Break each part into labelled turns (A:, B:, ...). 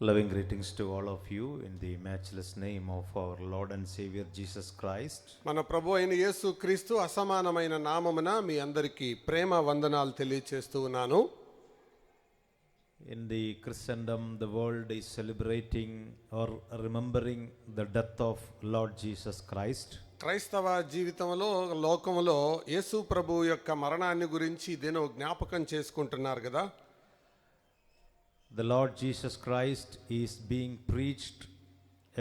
A: Loving greetings to all of you in the matchless name of our Lord and Savior Jesus Christ.
B: మన ప్రభు అయిన యేసు క్రీస్తు అసమానమైన నామమున మీ అందరికీ ప్రేమ వందనాలు తెలియజేస్తూ ఉన్నాను.
A: In the Christendom, the world is celebrating or remembering the death of Lord Jesus Christ.
B: క్రైస్తవ జీవితంలో లోకములో యేసు ప్రభు యొక్క మరణాన్ని గురించి ఇదేనో జ్ఞాపకం చేసుకుంటున్నారు కదా.
A: The Lord Jesus Christ is being preached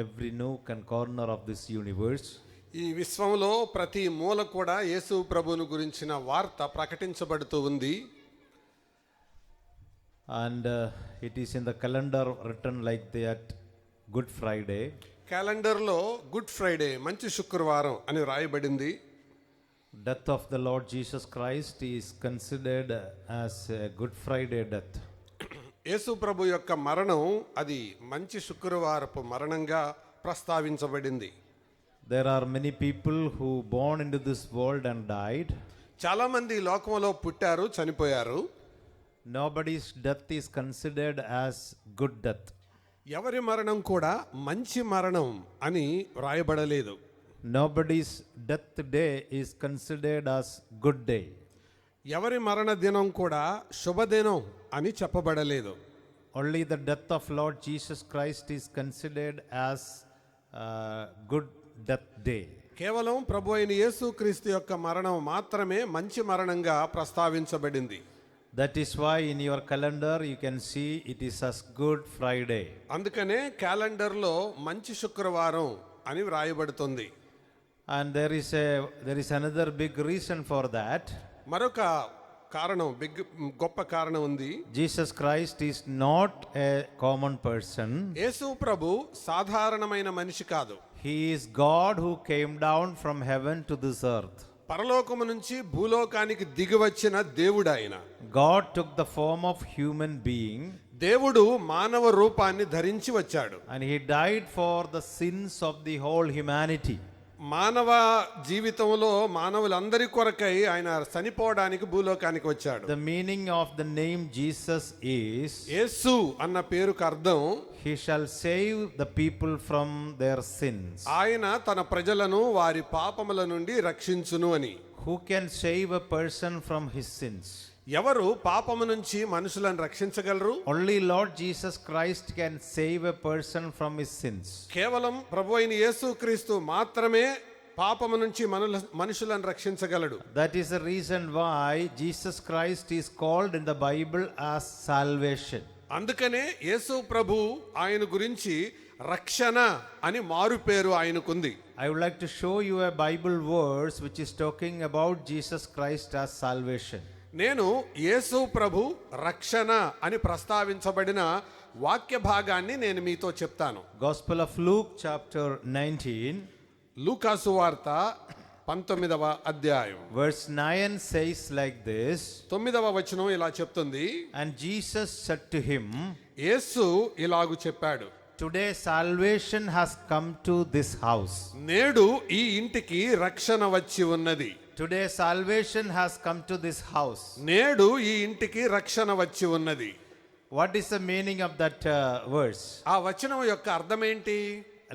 A: every nook and corner of this universe.
B: ఈ విశ్వంలో ప్రతి మూల కూడా యేసు ప్రభువును గురించిన వార్త ప్రకటించబడుతూ ఉంది.
A: And it is in the calendar written like that, Good Friday.
B: క్యాలెండర్లో గుడ్ ఫ్రైడే, మంచి శుక్రవారం అని రాయబడింది.
A: Death of the Lord Jesus Christ is considered as a Good Friday death.
B: యేసు ప్రభు యొక్క మరణం అది మంచి శుక్రవారపు మరణంగా ప్రస్తావించబడింది.
A: There are many people who born into this world and died.
B: చాలా మంది లోకంలో పుట్టారు, చనిపోయారు.
A: Nobody's death is considered as good death.
B: ఎవరి మరణం కూడా మంచి మరణం అని వ్రాయబడలేదు.
A: Nobody's death day is considered as good day.
B: ఎవరి మరణ దినం కూడా శుభదినం అని చెప్పబడలేదు.
A: Only the death of Lord Jesus Christ is considered as good death day.
B: కేవలం ప్రభు అయిన యేసు క్రీస్తు యొక్క మరణం మాత్రమే మంచి మరణంగా ప్రస్తావించబడింది.
A: That is why in your calendar you can see it is as Good Friday.
B: అందుకనే క్యాలెండర్లో మంచి శుక్రవారం అని వ్రాయబడుతుంది.
A: And there is another big reason for that.
B: మరొక కారణం, గొప్ప కారణం ఉంది.
A: Jesus Christ is not a common person.
B: యేసు ప్రభు సాధారణమైన మనిషి కాదు.
A: He is God who came down from heaven to this earth.
B: పరలోకము నుంచి భూలోకానికి దిగి వచ్చిన దేవుడు ఆయన.
A: God took the form of human being.
B: దేవుడు మానవ రూపాన్ని ధరించి వచ్చాడు.
A: And he died for the sins of the whole humanity.
B: మానవ జీవితంలో మానవులందరి కొరకై ఆయన చనిపోవడానికి భూలోకానికి వచ్చాడు.
A: The meaning of the name Jesus is,
B: యేసు అన్న పేరుకు అర్థం,
A: he shall save the people from their sins.
B: ఆయన తన ప్రజలను వారి పాపముల నుండి రక్షించును అని.
A: Who can save a person from his sins?
B: ఎవరు పాపము నుంచి మనుషులను రక్షించగలరు?
A: Only Lord Jesus Christ can save a person from his sins.
B: కేవలం ప్రభు అయిన యేసు క్రీస్తు మాత్రమే పాపము నుంచి మనుషులను రక్షించగలడు.
A: That is the reason why Jesus Christ is called in the Bible as salvation.
B: అందుకనే యేసు ప్రభు ఆయన గురించి రక్షణ అని మారు పేరు ఆయనకుంది.
A: I would like to show you a Bible verse which is talking about Jesus Christ as salvation.
B: నేను యేసు ప్రభు రక్షణ అని ప్రస్తావించబడిన వాక్య భాగాన్ని నేను మీతో చెప్తాను.
A: Gospel of Luke chapter 19.
B: లూకాసు వార్త 19వ అధ్యాయం
A: Verse 9 says like this.
B: 9వ వచనం ఇలా చెప్తుంది.
A: And Jesus said to him,
B: యేసు ఇలాగు చెప్పాడు,
A: Today salvation has come to this house.
B: నేడు ఈ ఇంటికి రక్షణ వచ్చి ఉన్నది.
A: Today salvation has come to this house.
B: నేడు ఈ ఇంటికి రక్షణ వచ్చి ఉన్నది.
A: What is the meaning of that verse?
B: ఆ వచనం యొక్క అర్థం ఏంటి?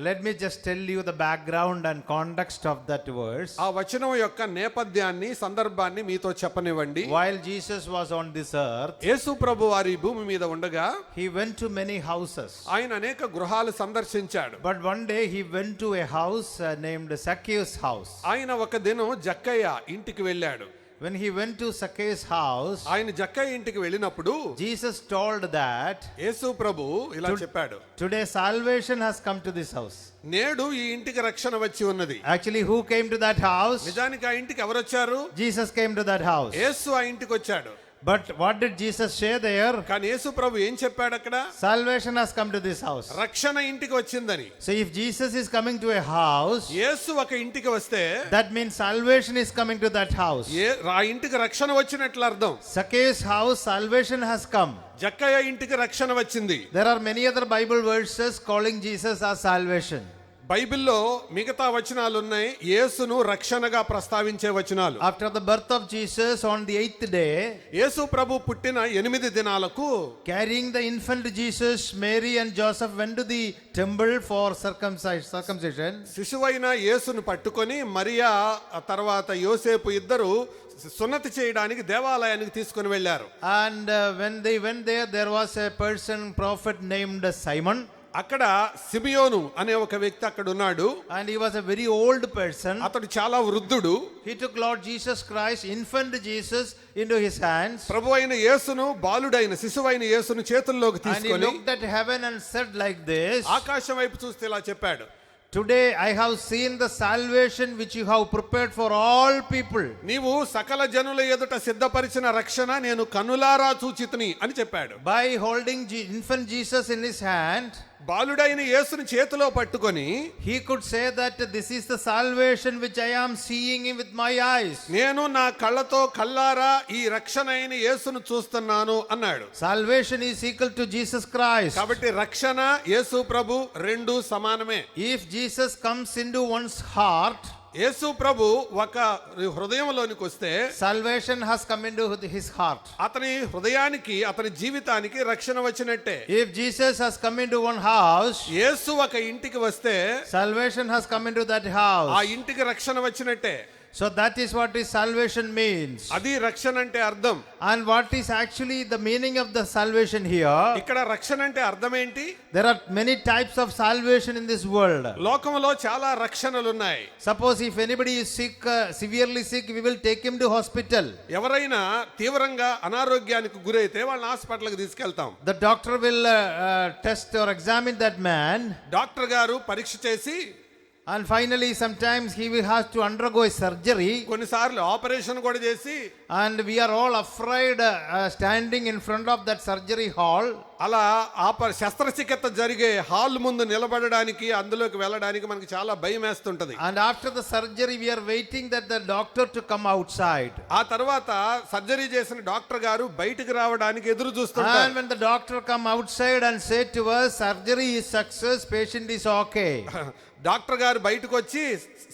A: Let me just tell you the background and context of that verse.
B: ఆ వచనం యొక్క నేపథ్యాన్ని, సందర్భాన్ని మీతో చెప్పనివ్వండి.
A: While Jesus was on this earth,
B: యేసు ప్రభు వారి భూమి మీద ఉండగా
A: he went to many houses.
B: ఆయన అనేక గృహాలు సందర్శించాడు.
A: But one day he went to a house named Zacchaeus' house.
B: ఆయన ఒక దినం జక్కయ్య ఇంటికి వెళ్ళాడు.
A: When he went to Zacchaeus' house,
B: ఆయన జక్కయ్య ఇంటికి వెళ్ళినప్పుడు
A: Jesus told that
B: యేసు ప్రభు ఇలా చెప్పాడు,
A: today salvation has come to this house.
B: నేడు ఈ ఇంటికి రక్షణ వచ్చి ఉన్నది.
A: Actually, who came to that house?
B: నిజానికి ఆ ఇంటికి ఎవరు వచ్చారు?
A: Jesus came to that house.
B: యేసు ఆ ఇంటికి వచ్చాడు.
A: But what did Jesus say there?
B: కానీ యేసు ప్రభు ఏం చెప్పాడు అక్కడ?
A: Salvation has come to this house.
B: రక్షణ ఇంటికి వచ్చిందని.
A: So if Jesus is coming to a house,
B: యేసు ఒక ఇంటికి వస్తే
A: that means salvation is coming to that house.
B: ఆ ఇంటికి రక్షణ వచ్చినట్లు అర్థం.
A: Zacchaeus' house, salvation has come.
B: జక్కయ్య ఇంటికి రక్షణ వచ్చింది.
A: There are many other Bible verses calling Jesus as salvation.
B: బైబిల్లో మిగతా వచనాలు ఉన్నాయి, యేసును రక్షణగా ప్రస్తావించే వచనాలు.
A: After the birth of Jesus on the 8th day,
B: యేసు ప్రభు పుట్టిన 8 దినాలకు
A: carrying the infant Jesus, Mary and Joseph went to the temple for circumcision.
B: శిశువైన యేసును పట్టుకొని మరియా తర్వాత యోసేపు ఇద్దరు సున్నతి చేయడానికి దేవాలయానికి తీసుకుని వెళ్ళారు.
A: And when they went there, there was a person, prophet named Simon.
B: అక్కడ సిమియోను అనే ఒక వ్యక్తి అక్కడ ఉన్నాడు.
A: And he was a very old person.
B: అతడు చాలా వృద్ధుడు.
A: He took Lord Jesus Christ, infant Jesus, into his hands.
B: ప్రభు అయిన యేసును, బాలుడైన శిశువైన యేసును చేతుల్లోకి
A: And he
B: తీసుకొని
A: looked at heaven and said like this,
B: ఆకాశం వైపు చూస్తే ఇలా చెప్పాడు,
A: "Today I have seen the salvation which you have prepared for all people."
B: నీవు సకల జనుల ఎదుట సిద్ధపరిచిన రక్షణ నేను కనులారా చూచితిని అని చెప్పాడు.
A: By holding infant Jesus in his hand,
B: బాలుడైన యేసుని చేతిలో పట్టుకొని
A: he could say that this is the salvation which I am seeing with my eyes.
B: నేను నా కళ్ళతో కల్లారా ఈ రక్షణ అయిన యేసును చూస్తున్నాను అన్నాడు.
A: Salvation is equal to Jesus Christ.
B: కాబట్టి రక్షణ, యేసు ప్రభు రెండు సమానమే.
A: If Jesus comes into one's heart,
B: యేసు ప్రభు ఒక హృదయంలోనికి వస్తే
A: salvation has come into his heart.
B: అతని హృదయానికి, అతని జీవితానికి రక్షణ వచ్చినట్టే.
A: If Jesus has come into one house,
B: యేసు ఒక ఇంటికి వస్తే
A: salvation has come into that house.
B: ఆ ఇంటికి రక్షణ వచ్చినట్టే.
A: So that is what is salvation means.
B: అది రక్షణ అంటే అర్థం.
A: And what is actually the meaning of the salvation here?
B: ఇక్కడ రక్షణ అంటే అర్థం ఏంటి?
A: There are many types of salvation in this world.
B: లోకంలో చాలా రక్షణలు ఉన్నాయి.
A: Suppose if anybody is sick, severely sick, we will take him to hospital.
B: ఎవరైనా తీవ్రంగా అనారోగ్యానికి గురైతే వాళ్ళని హాస్పిటల్కి తీసుకెళ్తాం.
A: The doctor will test or examine that man.
B: Doctor గారు పరీక్ష చేసి,
A: And finally, sometimes he will have to undergo a surgery.
B: కొన్నిసార్లు ఆపరేషన్ కూడా చేసి,
A: And we are all afraid standing in front of that surgery hall.
B: అలా శస్త్రచికిత్స జరిగే hall ముందు నిలబడడానికి, అందులోకి వెళ్ళడానికి మనకి చాలా భయం వేస్తుంటది.
A: And after the surgery, we are waiting that the doctor to come outside.
B: ఆ తర్వాత సర్జరీ చేసిన డాక్టర్ గారు బయటికి రావడానికి ఎదురు
A: And
B: చూస్తుంటారు.
A: when the doctor come outside and say to us, surgery is success, patient is okay.
B: Doctor గారు బయటకు వచ్చి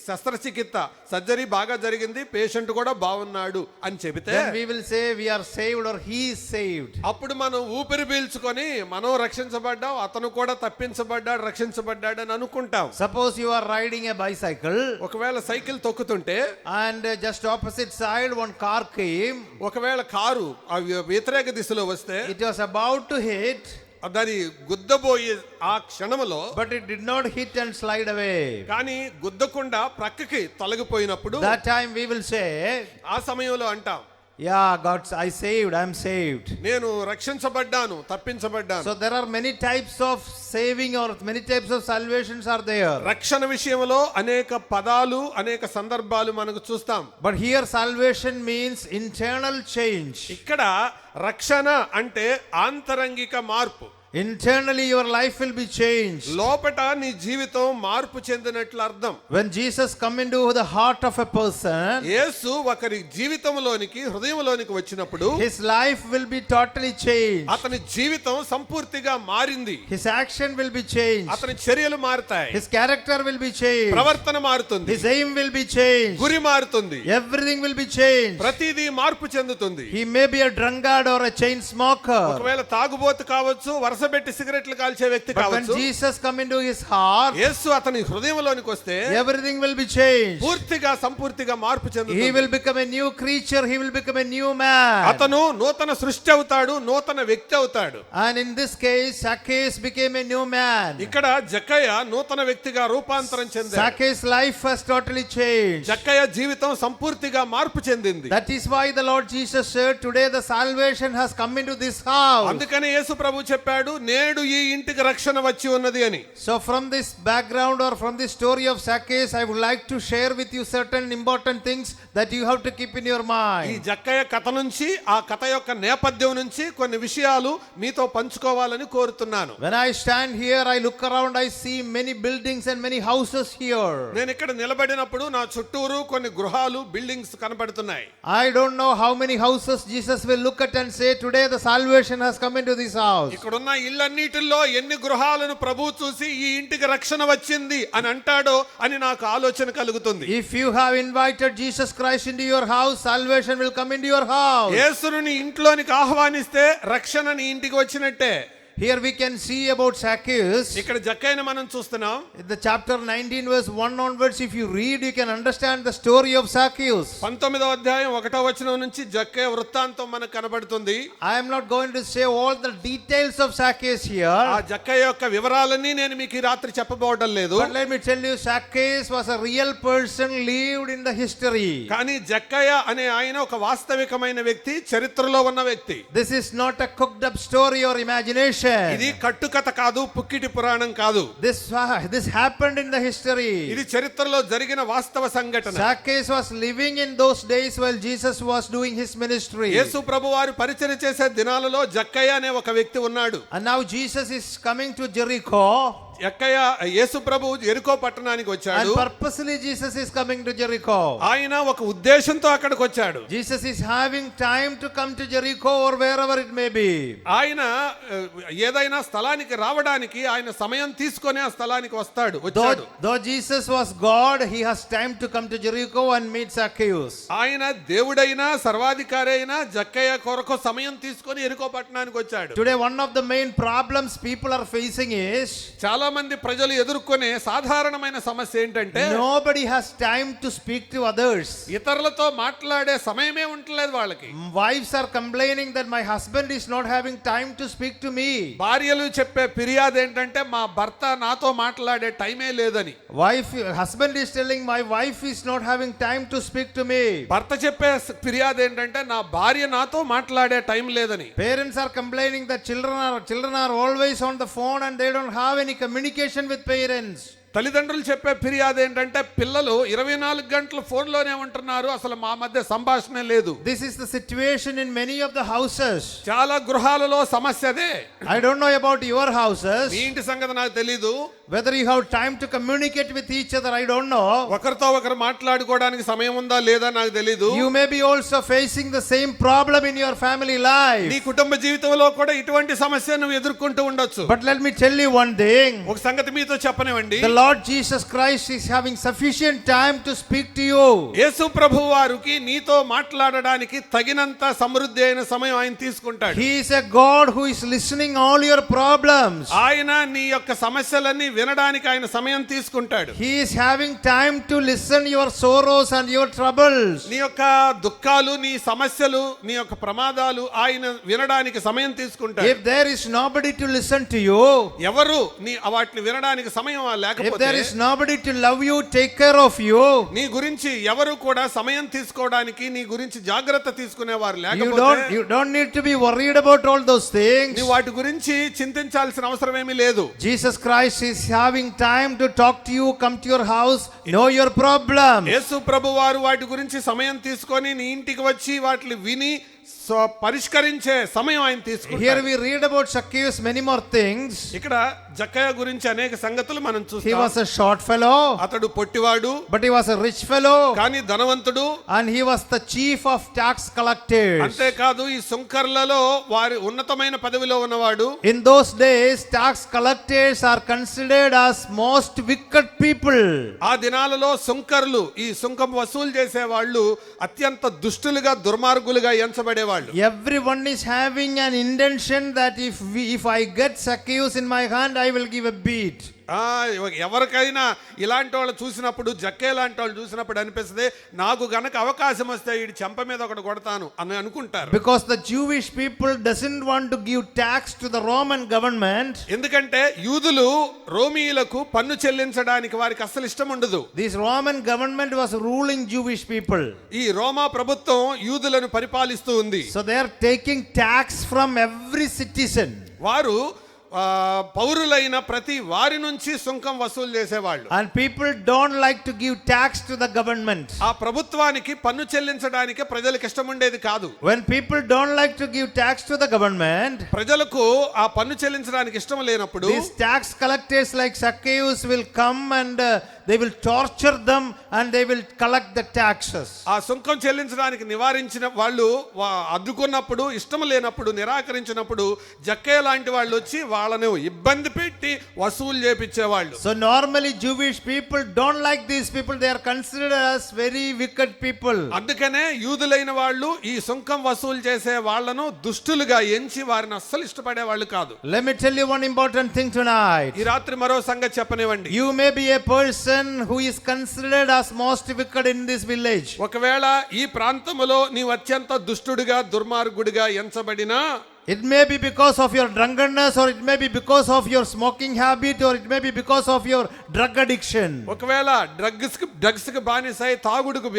B: శస్త్రచికిత్స సర్జరీ బాగా జరిగింది, పేషెంట్ కూడా బాగున్నాడు అని చెబితే,
A: Then we will say we are saved or he is saved.
B: అప్పుడు మనం ఊపిరి పీల్చుకొని మనం రక్షించబడ్డాం, అతను కూడా తప్పించబడ్డాడు, రక్షించబడ్డాడు అని అనుకుంటాం.
A: Suppose you are riding a bicycle
B: ఒకవేళ సైకిల్ తొక్కుతుంటే
A: and just opposite side one car came.
B: ఒకవేళ కారు ఆ వ్యతిరేక దిశలో వస్తే
A: It was about to hit,
B: దాని గుద్దబోయే ఆ క్షణంలో,
A: but it did not hit and slide away.
B: కానీ గుద్దకుండా ప్రక్కకి తొలగిపోయినప్పుడు
A: That time we will say,
B: ఆ సమయంలో అంటాం,
A: yeah, God, I am saved.
B: నేను రక్షించబడ్డాను, తప్పించబడ్డాను.
A: So there are many types of saving or many types of salvations are there.
B: రక్షణ విషయంలో అనేక పదాలు, అనేక సందర్భాలు మనకు చూస్తాం.
A: But here salvation means internal change.
B: ఇక్కడ రక్షణ అంటే ఆంతరంగిక మార్పు.
A: Internally your life will be changed.
B: లోపట నీ జీవితం మార్పు చెందినట్లు అర్థం.
A: When Jesus come into the heart of a person,
B: యేసు ఒకరి జీవితంలోనికి, హృదయంలోనికి వచ్చినప్పుడు
A: his life will be totally changed.
B: అతని జీవితం సంపూర్తిగా మారింది.
A: His action will be changed.
B: అతని చర్యలు మారుతాయి.
A: His character will be changed.
B: ప్రవర్తన మారుతుంది.
A: His aim will be changed.
B: గురి మారుతుంది.
A: Everything will be changed.
B: ప్రతిదీ మార్పు చెందుతుంది.
A: He may be a drunkard or a chain smoker.
B: ఒకవేళ తాగుబోతు కావచ్చు, వరుసబెట్టి సిగరెట్లు కాల్చే వ్యక్తి
A: But when
B: కావచ్చు.
A: Jesus come into his heart,
B: యేసు అతని హృదయంలోనికి వస్తే
A: everything will be changed.
B: పూర్తిగా సంపూర్తిగా మార్పు
A: He
B: చెందుతుంది.
A: will become a new creature. He will become a new man.
B: అతను నూతన సృష్టి అవుతాడు, నూతన వ్యక్తి అవుతాడు.
A: And in this case, Zacchaeus became a new man.
B: ఇక్కడ జక్కయ్య నూతన వ్యక్తిగా రూపాంతరం చెందాడు.
A: Zacchaeus' life has totally changed.
B: జక్కయ్య జీవితం సంపూర్తిగా మార్పు చెందింది.
A: That is why the Lord Jesus said, today the salvation has come into this house.
B: అందుకని యేసు ప్రభు చెప్పాడు, నేడు ఈ ఇంటికి రక్షణ వచ్చి ఉన్నది అని.
A: So from this background or from this story of Zacchaeus, I would like to share with you certain important things that you have to keep in your
B: ఈ
A: mind.
B: జక్కయ్య కథ నుంచి, ఆ కథ యొక్క నేపథ్యం నుంచి కొన్ని విషయాలు మీతో పంచుకోవాలని కోరుతున్నాను.
A: When I stand here, I look around, I see many buildings and many houses here.
B: నేను ఇక్కడ నిలబడినప్పుడు నా చుట్టూరు కొన్ని గృహాలు, బిల్డింగ్స్ కనబడుతున్నాయి.
A: I don't know how many houses Jesus will look at and say, today the salvation has come into this house.
B: ఇక్కడున్న ఉన్న ఇళ్ళన్నిటిలో ఎన్ని గృహాలను ప్రభు చూసి ఈ ఇంటికి రక్షణ వచ్చింది అని అంటాడో అని నాకు ఆలోచన కలుగుతుంది.
C: If you have invited Jesus Christ into your house, salvation will come into your house.
B: యేసును నీ ఇంట్లోనికి ఆహ్వానిస్తే రక్షణ నీ ఇంటికి వచ్చినట్టే.
C: Here we can see about Zacchaeus.
B: ఇక్కడ జక్కయ్యను మనం చూస్తున్నాం.
C: In the chapter 19 verse 1 onwards, if you read, you can understand the story of Zacchaeus.
B: 19వ అధ్యాయం 1వ వచనం నుంచి జక్కయ్య వృత్తాంతం మనకు కనబడుతుంది.
C: I am not going to say all the details of Zacchaeus here.
B: ఆ జక్కయ్య యొక్క వివరాలన్నీ నేను మీకు ఈ రాత్రి చెప్పబోవడం లేదు.
C: But let me tell you, Zacchaeus was a real person lived in the history.
B: కానీ జక్కయ్య అనే ఆయన ఒక వాస్తవికమైన వ్యక్తి, చరిత్రలో ఉన్న వ్యక్తి.
C: This is not a cooked up story or imagination.
B: ఇది కట్టుకథ కాదు, పుక్కిటి పురాణం కాదు.
C: This happened in the history.
B: ఇది చరిత్రలో జరిగిన వాస్తవ సంఘటన.
C: Zacchaeus was living in those days while Jesus was doing his ministry.
B: యేసు ప్రభువారు పరిచర్య చేసే దినాలలో జక్కయ్య అనే ఒక వ్యక్తి ఉన్నాడు.
C: And now Jesus is coming to Jericho.
B: జక్కయ్య యేసు ప్రభు యెరికో పట్టణానికి
C: And
B: వచ్చాడు.
C: purposely Jesus is coming to Jericho.
B: ఆయన ఒక ఉద్దేశంతో అక్కడికి వచ్చాడు.
C: Jesus is having time to come to Jericho or wherever it may be.
B: ఆయన ఏదైనా స్థలానికి రావడానికి ఆయన సమయం తీసుకొని ఆ స్థలానికి వచ్చాడు.
C: Though Jesus was God, he has time to come to Jericho and meet Zacchaeus.
B: ఆయన దేవుడైనా సర్వాధికారి అయినా జక్కయ్య కొరకు సమయం తీసుకొని యెరికో పట్టణానికి వచ్చాడు.
C: Today one of the main problems people are facing is
B: చాలా మంది ప్రజలు ఎదుర్కొనే సాధారణమైన సమస్య ఏంటంటే
C: nobody has time to speak to others.
B: ఇతరులతో మాట్లాడే సమయమే ఉండలేదు వాళ్ళకి.
C: Wives are complaining that my husband is not having time to speak to me.
B: భార్యలు చెప్పే ఫిర్యాదు ఏంటంటే మా భర్త నాతో మాట్లాడే టైమే లేదని.
C: Husband is telling my wife is not having time to speak to me.
B: భర్త చెప్పే ఫిర్యాదు ఏంటంటే నా భార్య నాతో మాట్లాడే టైం లేదని.
C: Parents are complaining that children are always on the phone and they don't have any communication with parents.
B: తల్లిదండ్రులు చెప్పే ఫిర్యాదు ఏంటంటే పిల్లలు 24 గంటలు ఫోన్లోనే ఉంటున్నారు, అసలు మా మధ్య సంభాషణ లేదు.
C: This is the situation in many of the houses.
B: చాలా గృహాలలో సమస్య అదే.
C: I don't know about your houses.
B: మీ ఇంటి సంగతి నాకు తెలీదు.
C: Whether you have time to communicate with each other, I don't know.
B: ఒకరితో ఒకరు మాట్లాడుకోవడానికి సమయం ఉందా లేదా నాకు తెలీదు.
C: You may be also facing the same problem in your family life.
B: నీ కుటుంబ జీవితంలో కూడా ఇటువంటి సమస్య నువ్వు ఎదుర్కొంటూ ఉండొచ్చు.
C: But let me tell you one thing.
B: ఒక సంగతి మీతో చెప్పనివ్వండి.
C: The Lord Jesus Christ is having sufficient time to speak to you.
B: యేసు ప్రభువు వారికి నీతో మాట్లాడడానికి తగినంత సమృద్ధి అయిన సమయం ఆయన తీసుకుంటాడు.
C: He is a God who is listening all your problems.
B: ఆయన నీ యొక్క సమస్యలన్నీ వినడానికి ఆయన సమయం తీసుకుంటాడు.
C: He is having time to listen your sorrows and your troubles.
B: నీ యొక్క దుఃఖాలు, నీ సమస్యలు, నీ యొక్క ప్రమాదాలు ఆయన వినడానికి సమయం తీసుకుంటాడు.
C: If there is nobody to listen to you,
B: ఎవరు నీ వాటిని వినడానికి సమయం
C: if
B: లేకపోతే,
C: there is nobody to love you, take care of you,
B: నీ గురించి ఎవరు కూడా సమయం తీసుకోవడానికి, నీ గురించి జాగ్రత్త తీసుకునేవారు లేకపోతే,
C: you don't need to be worried about all those things.
B: నీ వాటి గురించి చింతించాల్సిన అవసరం ఏమీ లేదు.
C: Jesus Christ is having time to talk to you, come to your house, know your problem.
B: యేసు ప్రభువారు వాటి గురించి సమయం తీసుకొని నీ ఇంటికి వచ్చి వాటిని విని పరిష్కరించే సమయం ఆయన తీసుకుంటాడు.
C: Here we read about Zacchaeus many more things.
B: ఇక్కడ జక్కయ్య గురించి అనేక సంగతులు మనం
C: He
B: చూస్తాం.
C: was a short fellow,
B: అతడు పొట్టివాడు,
C: but he was a rich fellow,
B: కానీ ధనవంతుడు.
C: and he was the chief of tax collectors.
B: అంతేకాదు ఈ సుంకర్లలో వారి ఉన్నతమైన పదవిలో ఉన్నవాడు.
C: In those days, tax collectors are considered as most wicked people.
B: ఆ దినాలలో సుంకర్లు, ఈ సుంకం వసూలు చేసే వాళ్ళు అత్యంత దుష్టులుగా, దుర్మార్గులుగా ఎంచబడేవాళ్ళు.
C: Everyone is having an intention that if I get Zacchaeus in my hand, I will give a beat.
B: ఎవరికైనా ఇలాంటి వాళ్ళు చూసినప్పుడు, జక్కే లాంటి వాళ్ళు చూసినప్పుడు అనిపిస్తుంది, నాకు గనక అవకాశం వస్తే ఈ చెంప మీద ఒకటి కొడతాను అని అనుకుంటారు.
C: Because the Jewish people doesn't want to give tax to the Roman government.
B: ఎందుకంటే యూదులు రోమీయులకు పన్ను చెల్లించడానికి వారికి అస్సలు ఇష్టం ఉండదు.
C: This Roman government was ruling Jewish people.
B: ఈ రోమా ప్రభుత్వం యూదులను పరిపాలిస్తూ ఉంది.
C: So they are taking tax from every citizen.
B: వారు పౌరులైన ప్రతి వారి నుంచి సుంకం వసూలు చేసేవాళ్ళు.
C: And people don't like to give tax to the government.
B: ఆ ప్రభుత్వానికి పన్ను చెల్లించడానికి ప్రజలకు ఇష్టం ఉండేది కాదు.
C: When people don't like to give tax to the government,
B: ప్రజలకు ఆ పన్ను చెల్లించడానికి ఇష్టం లేనప్పుడు
C: these tax collectors like Zacchaeus will come and they will torture them and they will collect the taxes.
B: ఆ సుంకం చెల్లించడానికి నివారించిన వాళ్ళు అడ్డుకున్నప్పుడు, ఇష్టం లేనప్పుడు, నిరాకరించినప్పుడు జక్కయ్య లాంటి వాళ్ళు వచ్చి వాళ్ళను ఇబ్బంది పెట్టి వసూలు చేపించేవాళ్ళు.
C: So normally Jewish people don't like these people. They are considered as very wicked people.
B: అందుకనే యూదులైన వాళ్ళు ఈ సుంకం వసూలు చేసే వాళ్ళను దుష్టులుగా ఎంచి వారిని అస్సలు ఇష్టపడే వాళ్ళు కాదు.
C: Let me tell you one important thing tonight.
B: ఈ రాత్రి మరో సంగతి చెప్పనివ్వండి.
C: You may be a person who is considered as most wicked in this village.
B: ఒకవేళ ఈ ప్రాంతములో నీవు అత్యంత దుష్టుడిగా, దుర్మార్గుడిగా ఎంచబడినా,
C: it may be because of your drunkenness, or it may be because of your smoking habit, or it may be because of your drug addiction.
B: ఒకవేళ drugs కి బానిసై, తాగుడుకు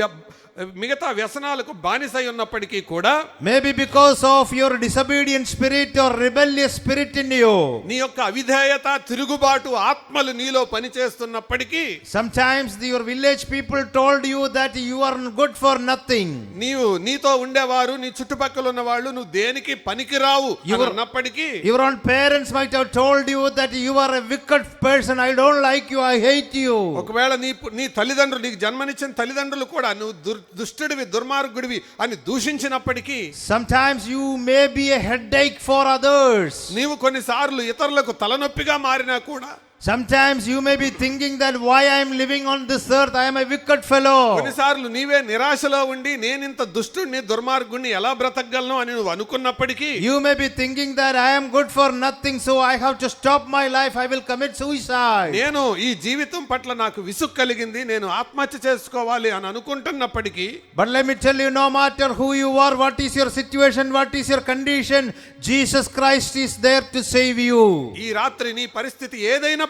B: మిగతా వ్యసనాలకు బానిసై ఉన్నప్పటికీ కూడా,
C: maybe because of your disobedient spirit or rebellious spirit in you.
B: నీ యొక్క అవిధేయత, తిరుగుబాటు ఆత్మలు నీలో పనిచేస్తున్నప్పటికీ,
C: sometimes your village people told you that you are good for nothing.
B: నీతో ఉండేవారు, నీ చుట్టుపక్కల ఉన్న వాళ్ళు నువ్వు దేనికి పనికిరావు అన్నప్పటికీ,
C: your own parents might have told you that you are a wicked person. I don't like you, I hate you.
B: ఒకవేళ నీ తల్లిదండ్రులు, నీకు జన్మనిచ్చిన తల్లిదండ్రులు కూడా నువ్వు దుష్టుడివి, దుర్మార్గుడివి అని దూషించినప్పటికీ,
C: sometimes you may be a headache for others.
B: నీవు కొన్నిసార్లు ఇతరులకు తలనొప్పిగా మారినా కూడా,
C: sometimes you may be thinking that why I am living on this earth, I am a wicked fellow.
B: కొన్నిసార్లు నీవే నిరాశలో ఉండి నేనింత దుష్టుడిని, దుర్మార్గుడిని ఎలా బ్రతకగలను అని నువ్వు అనుకున్నప్పటికీ,
C: you may be thinking that I am good for nothing, so I have to stop my life, I will commit suicide.
B: నేను ఈ జీవితం పట్ల నాకు విసుగు కలిగింది, నేను ఆత్మహత్య చేసుకోవాలి అని అనుకుంటున్నప్పటికీ,
C: but let me tell you, no matter who you are, what is your situation, what is your condition, Jesus Christ is there to save you.
B: ఈ రాత్రి నీ పరిస్థితి ఏదైనప్పటికీ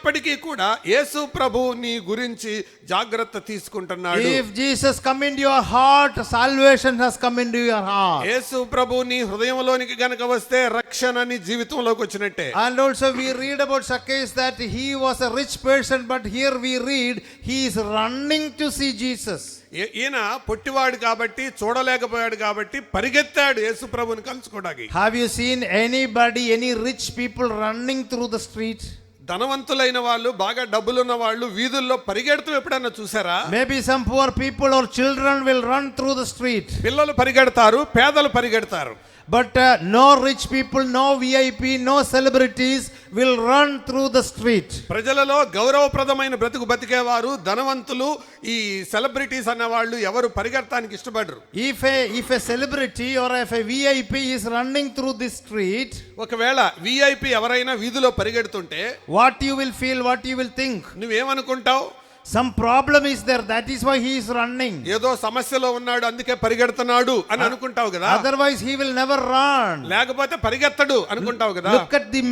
B: కూడా యేసు ప్రభు నీ గురించి జాగ్రత్త తీసుకుంటున్నాడు.
C: if Jesus come into your heart, salvation has come into your heart.
B: యేసు ప్రభు నీ హృదయంలోనికి గనుక వస్తే రక్షణ నీ జీవితంలోకి వచ్చినట్టే.
C: And also we read about Zacchaeus that he was a rich person, but here we read he is running to see Jesus.
B: ఈయన పొట్టివాడు కాబట్టి, చూడలేకపోయాడు కాబట్టి పరిగెత్తాడు యేసు ప్రభుని కలుసుకోవడానికి.
C: have you seen anybody, any rich people running through the street?
B: ధనవంతులైన వాళ్ళు, బాగా డబ్బులున్న వాళ్ళు వీధుల్లో పరిగెడుతూ ఎప్పుడన్నా చూసారా?
C: maybe some poor people or children will run through the street.
B: పిల్లలు పరిగెడతారు, పేదలు పరిగెడతారు.
C: but no rich people, no VIP, no celebrities will run through the street.
B: ప్రజలలో గౌరవప్రదమైన బ్రతుకు బతికేవారు, ధనవంతులు, ఈ సెలబ్రిటీస్ అన్న వాళ్ళు ఎవరు పరిగెత్తడానికి ఇష్టపడరు.
C: if a celebrity or if a VIP is running through this street,
B: ఒకవేళ విఐపి ఎవరైనా వీధిలో పరిగెడుతుంటే
C: what you will feel, what you will think?
B: నువ్వేమనుకుంటావు?
C: some problem is there, that is why he is running.
B: ఏదో సమస్యలో ఉన్నాడు అందుకే పరిగెడుతున్నాడు అని అనుకుంటావు కదా.
C: otherwise he will never run.
B: లేకపోతే పరిగెత్తడు అనుకుంటావు కదా.
C: look at the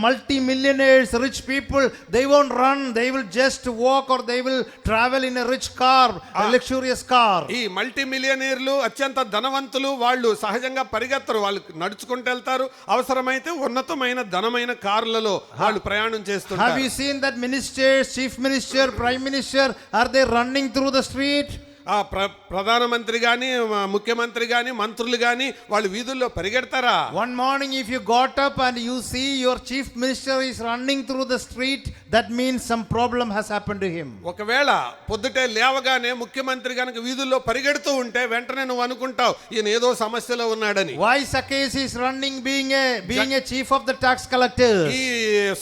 C: multi-millionaires, rich people, they won't run, they will just walk, or they will travel in a rich car, a luxurious car.
B: ఈ మల్టీ మిలియనీర్లు, అత్యంత ధనవంతులు వాళ్ళు సహజంగా పరిగెత్తరు, వాళ్ళు నడుచుకుంటూ వెళ్తారు, అవసరమైతే ఉన్నతమైన ధనమైన కార్లలో వాళ్ళు ప్రయాణం చేస్తుంటారు.
C: have you seen that ministers, chief minister, prime minister, are they running through the street?
B: ప్రధానమంత్రి గాని, ముఖ్యమంత్రి గాని, మంత్రులు గాని వాళ్ళు వీధుల్లో పరిగెడతారా?
C: one morning if you got up and you see your chief minister is running through the street, that means some problem has happened to him.
B: ఒకవేళ పొద్దుటే లేవగానే ముఖ్యమంత్రి గనుక వీధుల్లో పరిగెడుతూ ఉంటే వెంటనే నువ్వు అనుకుంటావు ఈయన ఏదో సమస్యలో ఉన్నాడని.
C: why Zacchaeus is running, being a chief of the tax collectors?
B: ఈ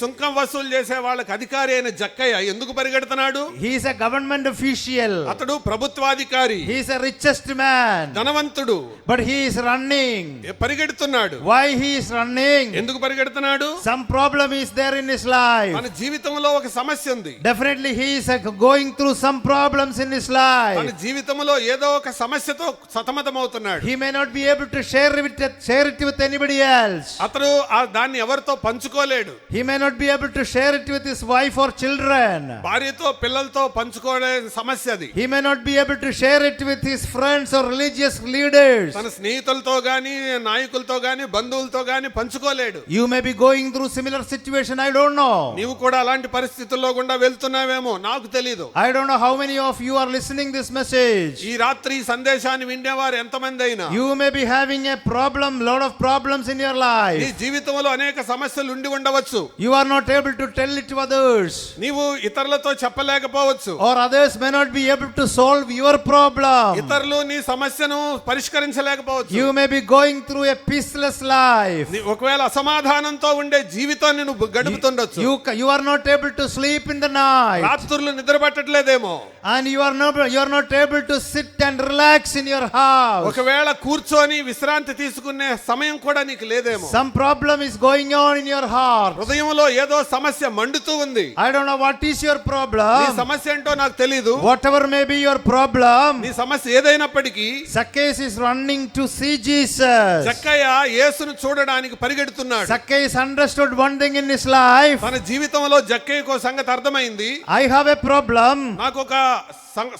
B: సుంకం వసూలు చేసే వాళ్ళకి అధికారి అయిన జక్కయ్య ఎందుకు పరిగెడుతున్నాడు?
C: he is a government official.
B: అతడు ప్రభుత్వాధికారి,
C: he is a richest man,
B: ధనవంతుడు,
C: but he is running.
B: పరిగెడుతున్నాడు.
C: why he is running?
B: ఎందుకు పరిగెడుతున్నాడు?
C: some problem is there in his life.
B: మన జీవితంలో ఒక సమస్య ఉంది.
C: definitely he is going through some problems in his life.
B: మన జీవితంలో ఏదో ఒక సమస్యతో సతమతమవుతున్నాడు.
C: he may not be able to share it with anybody else.
B: అతడు దాన్ని ఎవరితో పంచుకోలేడు.
C: he may not be able to share it with his wife or children.
B: భార్యతో, పిల్లలతో పంచుకోలే సమస్య అది.
C: he may not be able able to share it with his friends or religious leaders.
B: తన స్నేహితులతో గాని నాయకులతో గాని బంధువులతో గాని పంచుకోలేడు.
C: You may be going through similar situation, I don't know.
B: నీవు కూడా అలాంటి పరిస్థితుల్లో గుండా వెళ్తున్నావేమో నాకు తెలీదు.
C: I don't know how many of you are listening this message.
B: ఈ రాత్రి ఈ సందేశాన్ని వినేవారు ఎంతమంది అయినా
C: You may be having a problem, lot of problems in your
B: నీ
C: life.
B: జీవితంలో అనేక సమస్యలు ఉండి ఉండవచ్చు.
C: You are not able to tell it to others,
B: నీవు ఇతరులతో చెప్పలేకపోవచ్చు.
C: or others may not be able to solve your problem.
B: ఇతరులు నీ సమస్యను పరిష్కరించలేకపోవచ్చు.
C: You may be going through a peaceless life.
B: ఒకవేళ అసమాధానంతో ఉండే జీవితాన్ని నువ్వు గడుపుతుండొచ్చు.
C: You are not able to sleep in the night,
B: రాత్రులు నిద్ర పట్టట్లేదేమో.
C: and you are not able to sit and relax in your house.
B: ఒకవేళ కూర్చొని విశ్రాంతి తీసుకునే సమయం కూడా నీకు లేదేమో.
C: Some problem is going on in your heart.
B: హృదయంలో ఏదో సమస్య మండుతూ ఉంది.
C: I don't know what is your
B: నీ
C: problem.
B: సమస్య ఏంటో నాకు తెలీదు.
C: Whatever may be your problem,
B: నీ సమస్య ఏదైనప్పటికీ
C: Zacchaeus is running to see Jesus.
B: జక్కయ్య యేసును చూడడానికి పరిగెడుతున్నాడు.
C: Zacchaeus understood one thing in his life.
B: తన జీవితంలో జక్కయ్యకు సంగతి అర్థమైంది.
C: I have a problem.
B: నాకు ఒక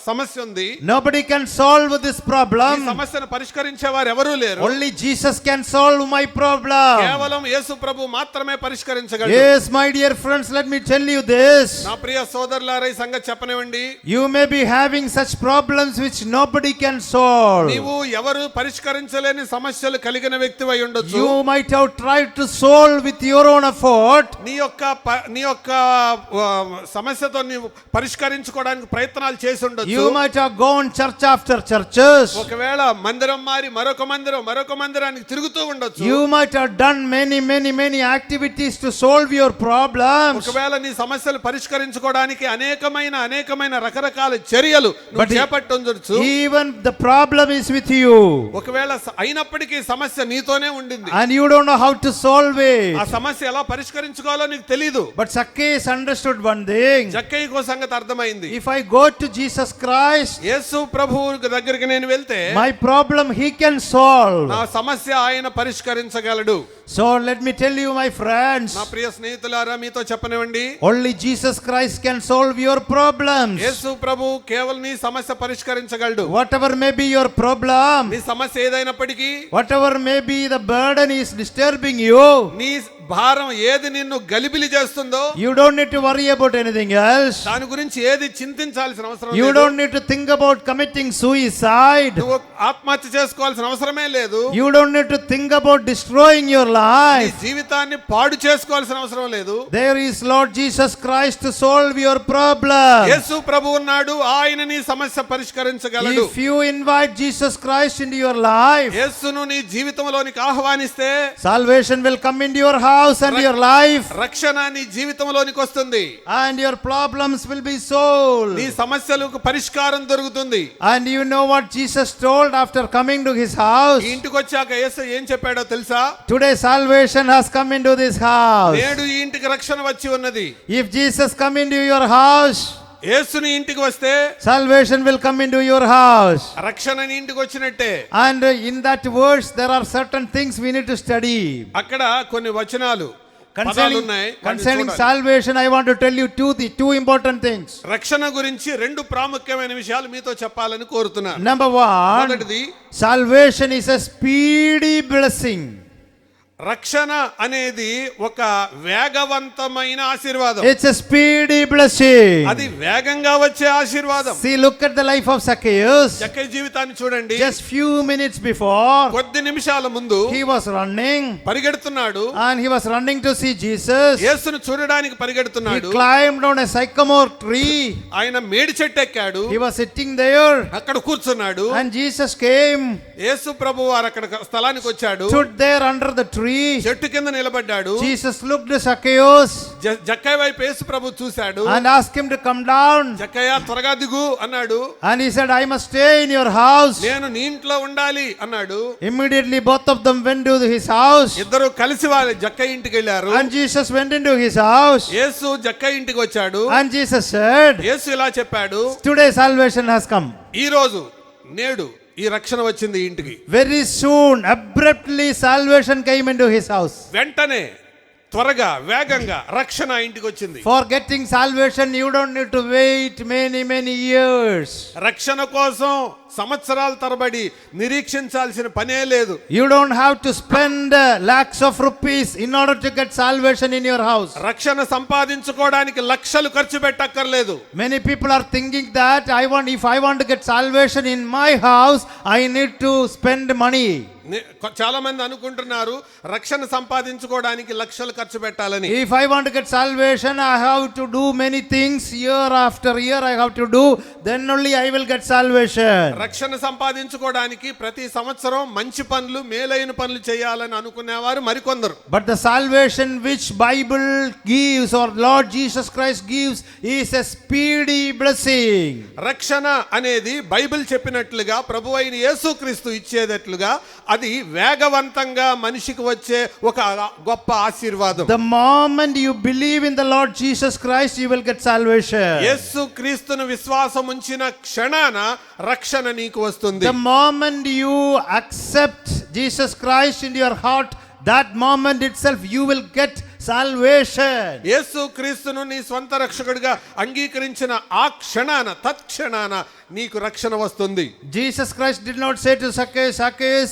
B: సమస్య ఉంది.
C: Nobody can solve this
B: ఈ
C: problem.
B: సమస్యను పరిష్కరించే వారు ఎవరూ లేరు.
C: Only Jesus can solve my problem.
B: కేవలం యేసు ప్రభు మాత్రమే పరిష్కరించగలడు.
C: Yes, my dear friends, let me tell you this.
B: నా ప్రియ సోదరులారా ఈ సంగతి చెప్పనివ్వండి.
C: You may be having such problems which nobody can solve.
B: నీవు ఎవరు పరిష్కరించలేని సమస్యలు కలిగిన వ్యక్తివై ఉండొచ్చు.
C: You might have tried to solve with your own effort.
B: నీ యొక్క సమస్యతో నీవు పరిష్కరించుకోవడానికి ప్రయత్నాలు చేసి ఉండొచ్చు.
C: You might have gone church after churches.
B: ఒకవేళ మందిరం మారి మరొక మందిరానికి తిరుగుతూ ఉండొచ్చు.
C: You might have done many activities to solve your problems.
B: ఒకవేళ నీ సమస్యలు పరిష్కరించుకోవడానికి అనేకమైన రకరకాల చర్యలు నువ్వు చేపట్టుండొచ్చు.
C: Even the problem is with you.
B: ఒకవేళ అయినప్పటికీ సమస్య నీతోనే ఉండింది.
C: And you don't know how to solve it.
B: ఆ సమస్య ఎలా పరిష్కరించుకోవాలో నీకు తెలీదు.
C: But Zacchaeus understood one thing.
B: జక్కయ్యకు సంగతి అర్థమైంది.
C: If I go to Jesus Christ,
B: యేసు ప్రభువు దగ్గరికి నేను వెళ్తే
C: my problem he can solve.
B: నా సమస్య ఆయన పరిష్కరించగలడు.
C: So let me tell you, my friends,
B: నా ప్రియ స్నేహితులారా మీతో చెప్పనివ్వండి.
C: only Jesus Christ can solve your problems.
B: యేసు ప్రభు కేవలం నీ సమస్య పరిష్కరించగలడు.
C: Whatever may be your problem,
B: నీ సమస్య ఏదైనప్పటికీ,
C: whatever may be the burden is disturbing you,
B: నీ భారం ఏది నిన్ను గలిబిలి చేస్తుందో,
C: you don't need to worry about anything else.
B: దాని గురించి ఏది చింతించాల్సిన అవసరం
C: You
B: లేదు.
C: don't need to think about committing suicide.
B: నువ్వు ఆత్మహత్య చేసుకోవాల్సిన అవసరమే లేదు.
C: You don't need to think about destroying your
B: నీ
C: life.
B: జీవితాన్ని పాడు చేసుకోవాల్సిన అవసరం లేదు.
C: There is Lord Jesus Christ to solve your problem.
B: యేసు ప్రభు ఉన్నాడు, ఆయన నీ సమస్య పరిష్కరించగలడు.
C: If you invite Jesus Christ into your life,
B: యేసును నీ జీవితంలోనికి ఆహ్వానిస్తే
C: salvation will come into your house and your life,
B: రక్షణ నీ జీవితంలోనికి వస్తుంది.
C: and your problems will be solved.
B: నీ సమస్యలకు పరిష్కారం దొరుకుతుంది.
C: And you know what Jesus told after coming to his house?
B: ఈ ఇంటికి వచ్చాక యేసు ఏం చెప్పాడో తెలుసా?
C: Today salvation has come into this house.
B: నేడు ఈ ఇంటికి రక్షణ వచ్చి ఉన్నది.
C: If Jesus come into your house,
B: యేసుని ఇంటికి వస్తే
C: salvation will come into your house.
B: రక్షణ నీ ఇంటికి వచ్చినట్టే.
C: And in that verse there are certain things we need to study.
B: అక్కడ కొన్ని వచనాలు పదాలు
C: Concerning,
B: ఉన్నాయి.
C: concerning salvation, I want to tell you two important things.
B: రక్షణ గురించి రెండు ప్రాముఖ్యమైన విషయాలు మీతో చెప్పాలని కోరుతున్నాను.
C: Number one,
B: మొదటిది,
C: salvation is a speedy blessing.
B: రక్షణ అనేది ఒక వేగవంతమైన ఆశీర్వాదం.
C: It's a speedy blessing.
B: అది వేగంగా వచ్చే ఆశీర్వాదం.
C: See, look at the life of Zacchaeus.
B: జక్కయ్య జీవితాన్ని చూడండి.
C: Just few minutes before,
B: కొద్ది నిమిషాల ముందు
C: he was running,
B: పరిగెడుతున్నాడు.
C: and he was running to see Jesus.
B: యేసును చూడడానికి
C: He
B: పరిగెడుతున్నాడు.
C: climbed on a sycamore tree.
B: ఆయన మేడి చెట్టు ఎక్కాడు.
C: He was sitting there,
B: అక్కడ కూర్చున్నాడు.
C: and Jesus came,
B: యేసు ప్రభు వారు అక్కడ స్థలానికి వచ్చాడు.
C: stood there under the tree.
B: చెట్టు కింద నిలబడ్డాడు.
C: Jesus looked at Zacchaeus
B: జక్కయ్య వైపు యేసు ప్రభు చూశాడు.
C: and asked him to come down.
B: జక్కయ్య త్వరగా దిగు అన్నాడు.
C: And he said, I must stay in your house.
B: నేను నీ ఇంట్లో ఉండాలి అన్నాడు.
C: Immediately both of them went to his house.
B: ఇద్దరు కలిసి వాళ్ళ జక్కయ్య ఇంటికి వెళ్ళారు.
C: And Jesus went into his house.
B: యేసు జక్కయ్య ఇంటికి వచ్చాడు.
C: And Jesus said,
B: యేసు ఇలా చెప్పాడు,
C: today salvation has come.
B: ఈ రోజు నేడు ఈ రక్షణ వచ్చింది ఇంటికి.
C: Very soon, abruptly salvation came into his house.
B: వెంటనే త్వరగా వేగంగా రక్షణ ఇంటికి వచ్చింది.
C: For getting salvation, you don't need to wait many years.
B: రక్షణ కోసం సంవత్సరాల తరబడి నిరీక్షించాల్సిన పనే లేదు.
C: You don't have to spend lakhs of rupees in order to get salvation in your house.
B: రక్షణ సంపాదించుకోవడానికి లక్షలు ఖర్చు పెట్టక్కర్లేదు.
C: Many people are thinking that if I want to get salvation in my house, I need to spend money.
B: చాలా మంది అనుకుంటున్నారు రక్షణ సంపాదించుకోవడానికి లక్షలు ఖర్చు పెట్టాలని.
C: If I want to get salvation, I have to do many things year after year. I have to do, then only I will get salvation.
B: రక్షణ సంపాదించుకోవడానికి ప్రతి సంవత్సరం మంచి పనులు మేలైన పనులు చేయాలని అనుకునేవారు మరికొందరు.
C: But the salvation which Bible gives or Lord Jesus Christ gives is a speedy blessing.
B: రక్షణ అనేది బైబిల్ చెప్పినట్లుగా ప్రభువైన యేసుక్రీస్తు ఇచ్చేటట్లుగా అది వేగవంతంగా మనిషికి వచ్చే ఒక గొప్ప ఆశీర్వాదం.
C: The moment you believe in the Lord Jesus Christ, you will get salvation.
B: యేసుక్రీస్తును విశ్వాసం ఉంచిన క్షణాన రక్షణ నీకు వస్తుంది.
C: The moment you accept Jesus Christ in your heart, that moment itself you will get salvation.
B: యేసుక్రీస్తును నీ స్వంత రక్షకుడిగా అంగీకరించిన ఆ క్షణాన తత్క్షణాన నీకు రక్షణ వస్తుంది.
C: Jesus Christ did not say to Zacchaeus,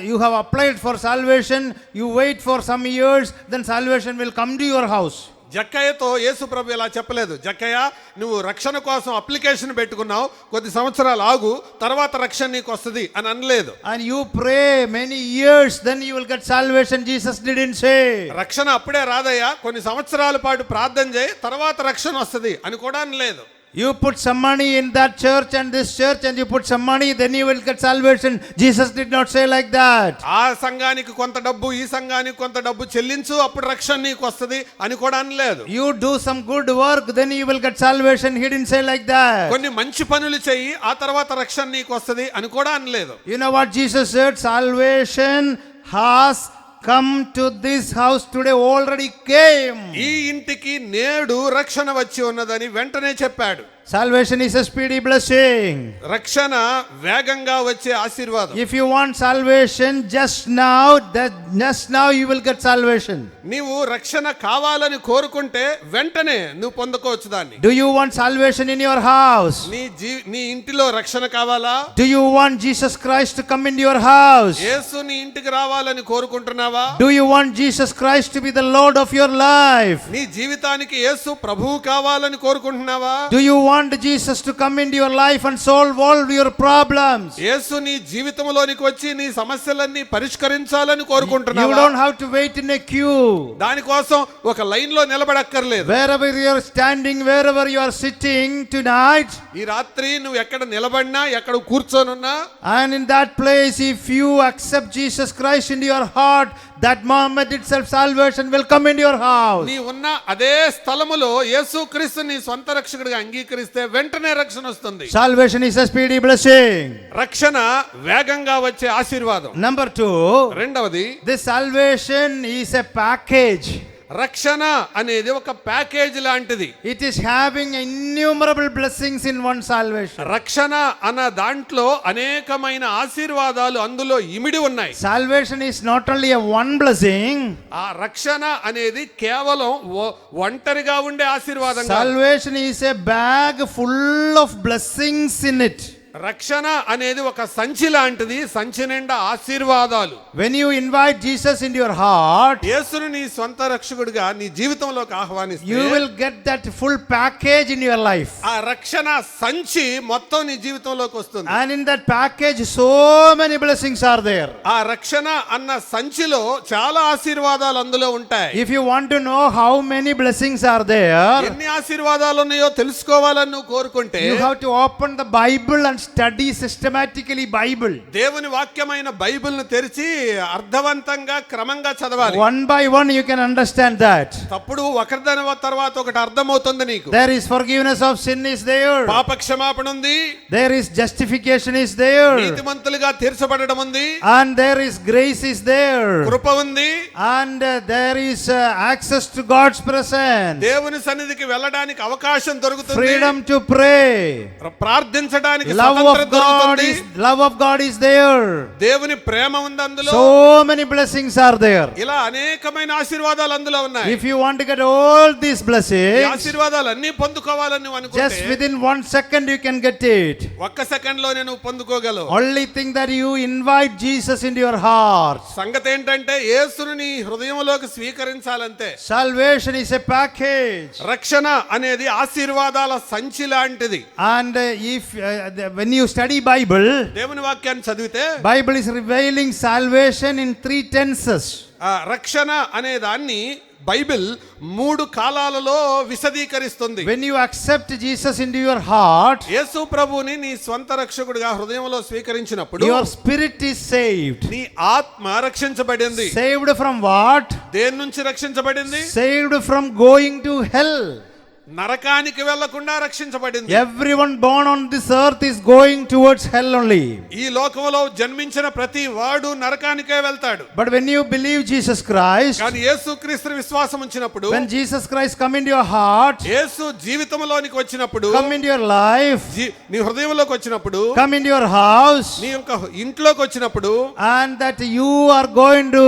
C: you have applied for salvation, you wait for some years, then salvation will come to your house.
B: జక్కయ్యతో యేసు ప్రభు ఇలా చెప్పలేదు. జక్కయ్య, నువ్వు రక్షణ కోసం అప్లికేషన్ పెట్టుకున్నావు, కొద్ది సంవత్సరాలు ఆగు, తర్వాత రక్షణ నీకు వస్తుంది అని అనలేదు.
C: And you pray many years, then you will get salvation. Jesus didn't say.
B: రక్షణ అప్పుడే రాదయ్యా, కొన్ని సంవత్సరాల పాటు ప్రార్థన చేయి, తర్వాత రక్షణ వస్తుంది అని కూడా అనలేదు.
C: You put some money in that church and this church, and you put some money, then you will get salvation. Jesus did not say like that.
B: ఆ సంఘానికి కొంత డబ్బు, ఈ సంఘానికి కొంత డబ్బు చెల్లించు, అప్పుడు రక్షణ నీకు వస్తుంది అని కూడా అనలేదు.
C: You do some good work, then you will get salvation. He didn't say like that.
B: కొన్ని మంచి పనులు చెయ్యి, ఆ తర్వాత రక్షణ నీకు వస్తుంది అని కూడా అనలేదు.
C: You know what Jesus said? Salvation has come to this house today, already came.
B: ఈ ఇంటికి నేడు రక్షణ వచ్చి ఉన్నదని వెంటనే చెప్పాడు.
C: Salvation is a speedy blessing.
B: రక్షణ వేగంగా వచ్చే ఆశీర్వాదం.
C: If you want salvation just now you will get salvation.
B: నీవు రక్షణ కావాలని కోరుకుంటే వెంటనే నువ్వు పొందుకోవచ్చు దాన్ని.
C: Do you want salvation in your house?
B: నీ ఇంటిలో రక్షణ కావాలా?
C: Do you want Jesus Christ to come into your house?
B: యేసు నీ ఇంటికి రావాలని కోరుకుంటున్నావా?
C: Do you want Jesus Christ to be the Lord of your life?
B: నీ జీవితానికి యేసు ప్రభువు కావాలని కోరుకుంటున్నావా?
C: Do you want Jesus to come into your life and solve all your problems?
B: యేసు నీ జీవితంలోనికి వచ్చి నీ సమస్యలన్నీ పరిష్కరించాలని కోరుకుంటున్నావా?
C: You don't have to wait in a queue.
B: దాని కోసం ఒక లైన్ లో నిలబడక్కర్లేదు.
C: Wherever you are standing, wherever you are sitting tonight,
B: ఈ రాత్రి నువ్వు ఎక్కడ నిలబడినా, ఎక్కడ కూర్చొనున్నా,
C: and in that place if you accept Jesus Christ into your heart, that moment itself salvation will come into your house.
B: నీ ఉన్న అదే స్థలములో యేసుక్రీస్తుని నీ సొంత రక్షకుడిగా అంగీకరిస్తే వెంటనే రక్షణ వస్తుంది.
C: Salvation is a speedy blessing.
B: రక్షణ వేగంగా వచ్చే ఆశీర్వాదం.
C: Number 2,
B: రెండవది,
C: this salvation is a package.
B: రక్షణ అనేది ఒక ప్యాకేజ్ లాంటిది.
C: It is having innumerable blessings in one salvation.
B: రక్షణ అన్న దాంట్లో అనేకమైన ఆశీర్వాదాలు అందులో ఇమిడి ఉన్నాయి.
C: Salvation is not only a one blessing.
B: ఆ రక్షణ అనేది కేవలం ఒంటరిగా ఉండే ఆశీర్వాదం కాదు.
C: Salvation is a bag full of blessings in it.
B: రక్షణ అనేది ఒక సంచి లాంటిది, సంచి నిండా ఆశీర్వాదాలు.
C: When you invite Jesus into your heart,
B: యేసుని నీ సొంత రక్షకుడిగా నీ జీవితంలోకి ఆహ్వానిస్తే
C: you will get that full package in your life.
B: ఆ రక్షణ సంచి మొత్తం నీ జీవితంలోకి వస్తుంది.
C: And in that package so many blessings are there.
B: ఆ రక్షణ అన్న సంచిలో చాలా ఆశీర్వాదాలు అందులో ఉంటాయి.
C: If you want to know how many blessings are there,
B: ఎన్ని ఆశీర్వాదాలు ఉన్నాయో తెలుసుకోవాలని నువ్వు కోరుకుంటే
C: you have to open the Bible and study systematically Bible.
B: దేవుని వాక్యమైన బైబిల్ ను తెరిచి అర్థవంతంగా క్రమంగా చదవాలి.
C: One by one you can understand that.
B: తప్పుడు ఒకదాని తర్వాత ఒకటి అర్థమవుతుంది నీకు.
C: There is forgiveness of sin is there.
B: పాప క్షమాపణ ఉంది.
C: There is justification is there.
B: నీతిమంతులుగా తీర్చబడడం ఉంది.
C: And there is grace is there.
B: కృప ఉంది.
C: and there is access to God's presence,
B: దేవుని సన్నిధికి వెళ్ళడానికి అవకాశం దొరుకుతుంది,
C: freedom to pray,
B: ప్రార్థించడానికి
C: love
B: స్వతంత్రత
C: of God
B: దొరుకుతుంది.
C: is love of God is there.
B: దేవుని ప్రేమ ఉంది అందులో.
C: So many blessings are there.
B: ఇలా అనేకమైన ఆశీర్వాదాలు అందులో ఉన్నాయి.
C: If you want to get all these
B: ఈ
C: blessings,
B: ఆశీర్వాదాలు అన్ని పొందుకోవాలని నువ్వు
C: just
B: అనుకుంటే
C: within 1 second you can get it.
B: ఒక్క సెకండ్ లోనే నువ్వు పొందుకోగలవు.
C: Only thing that you invite Jesus into your heart.
B: సంగతి ఏంటంటే యేసును నీ హృదయంలోకి స్వీకరించాలంతే.
C: Salvation is a package.
B: రక్షణ అనేది ఆశీర్వాదాల సంచి లాంటిది.
C: And if when you study Bible,
B: దేవుని వాక్యాన్ని చదివితే
C: Bible is revealing salvation in 3 tenses.
B: ఆ రక్షణ అనే దాన్ని బైబిల్ 3 కాలాలలో విశదీకరిస్తుంది.
C: When you accept Jesus into your heart,
B: యేసు ప్రభువుని నీ స్వంత రక్షకుడిగా హృదయంలో స్వీకరించినప్పుడు
C: your spirit is saved.
B: నీ ఆత్మ రక్షించబడింది.
C: Saved from what?
B: దేని నుంచి రక్షించబడింది?
C: Saved from going to hell.
B: నరకానికి వెళ్లకుండా రక్షించబడింది.
C: Everyone born on this earth is going towards hell only.
B: ఈ లోకంలో జన్మించిన ప్రతి వాడు నరకానికే వెళ్తాడు.
C: But when you believe Jesus Christ,
B: కానీ యేసుక్రీస్తు విశ్వాసం ఉంచినప్పుడు,
C: when Jesus Christ come into your heart,
B: యేసు జీవితంలోనికి వచ్చినప్పుడు,
C: come into your life,
B: నీ హృదయంలోకి వచ్చినప్పుడు,
C: come into your house,
B: నీ యొక్క ఇంట్లోకి వచ్చినప్పుడు,
C: and that you are going to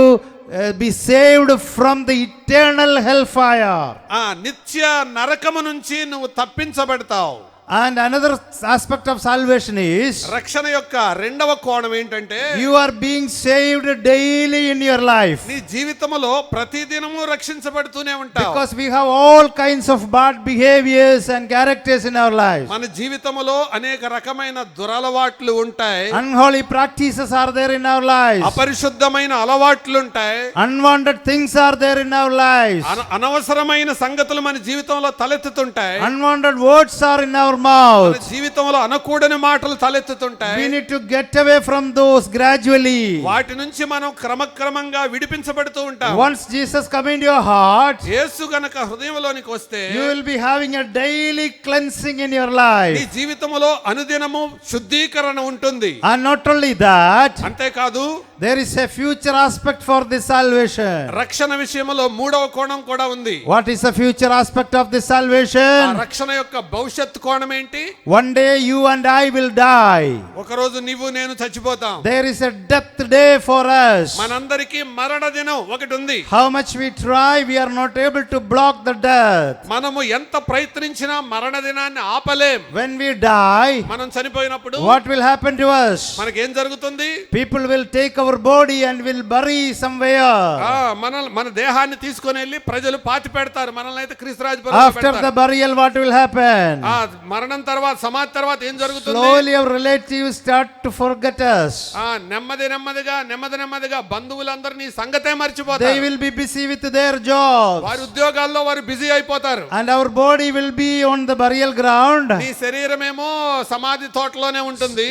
C: be saved from the eternal hellfire.
B: ఆ నిత్య నరకము నుంచి నువ్వు తప్పించబడతావు.
C: And another aspect of salvation is,
B: రక్షణ యొక్క రెండవ కోణం ఏంటంటే,
C: you are being saved daily in your life.
B: నీ జీవితంలో ప్రతిదినము రక్షించబడుతూనే ఉంటావు.
C: Because we have all kinds of bad behaviors and characters in our lives.
B: మన జీవితంలో అనేక రకమైన దురలవాట్లు ఉంటాయి.
C: Unholy practices are there in our lives.
B: అపరిశుద్ధమైన అలవాట్లు ఉంటాయి.
C: Unwanted things are there in our lives.
B: అనవసరమైన సంగతులు మన జీవితంలో తలెత్తుతుంటాయి.
C: Unwanted words are in our mouth.
B: మన జీవితంలో అనకూడని మాటలు తలెత్తుతుంటాయి.
C: We need to get away from those gradually.
B: వాటి నుంచి మనం క్రమక్రమంగా విడిపించబడుతూ ఉంటాం.
C: Once Jesus come into your heart,
B: యేసు గనక హృదయంలోనికి వస్తే
C: you will be having a daily cleansing in your
B: నీ
C: life.
B: జీవితంలో అనుదినము శుద్ధీకరణ ఉంటుంది.
C: And not only that,
B: అంతేకాదు
C: there is a future aspect for this salvation.
B: రక్షణ విషయంలో మూడవ కోణం కూడా ఉంది.
C: What is the future aspect of this
B: ఆ
C: salvation?
B: రక్షణ యొక్క భవిష్యత్ కోణం ఏంటి?
C: One day you and I will die.
B: ఒక రోజు నీవు నేను చచ్చిపోతాం.
C: There is a death day for us.
B: మనందరికీ మరణ దినం ఒకటి ఉంది.
C: How much we try, we are not able to block the death.
B: మనము ఎంత ప్రయత్నించినా మరణ దినాన్ని ఆపలేం.
C: When we die,
B: మనం చనిపోయినప్పుడు
C: what will happen to us?
B: మనకేం జరుగుతుంది?
C: People will take our body and will bury somewhere.
B: మన దేహాన్ని తీసుకొని వెళ్ళి ప్రజలు పాతి పెడతారు. మనల్ని అయితే క్రీస్తురాజు
C: After the burial, what will happen?
B: మరణం తర్వాత సమాధి తర్వాత ఏం జరుగుతుంది?
C: Slowly our relatives start to forget us.
B: నెమ్మదిగా బంధువులందరినీ సంగతే
C: They
B: మర్చిపోతారు.
C: will be busy with their jobs.
B: వారి ఉద్యోగాల్లో వారు బిజీ అయిపోతారు.
C: And our body will be on the burial ground.
B: నీ శరీరమేమో సమాధి తోటలోనే ఉంటుంది.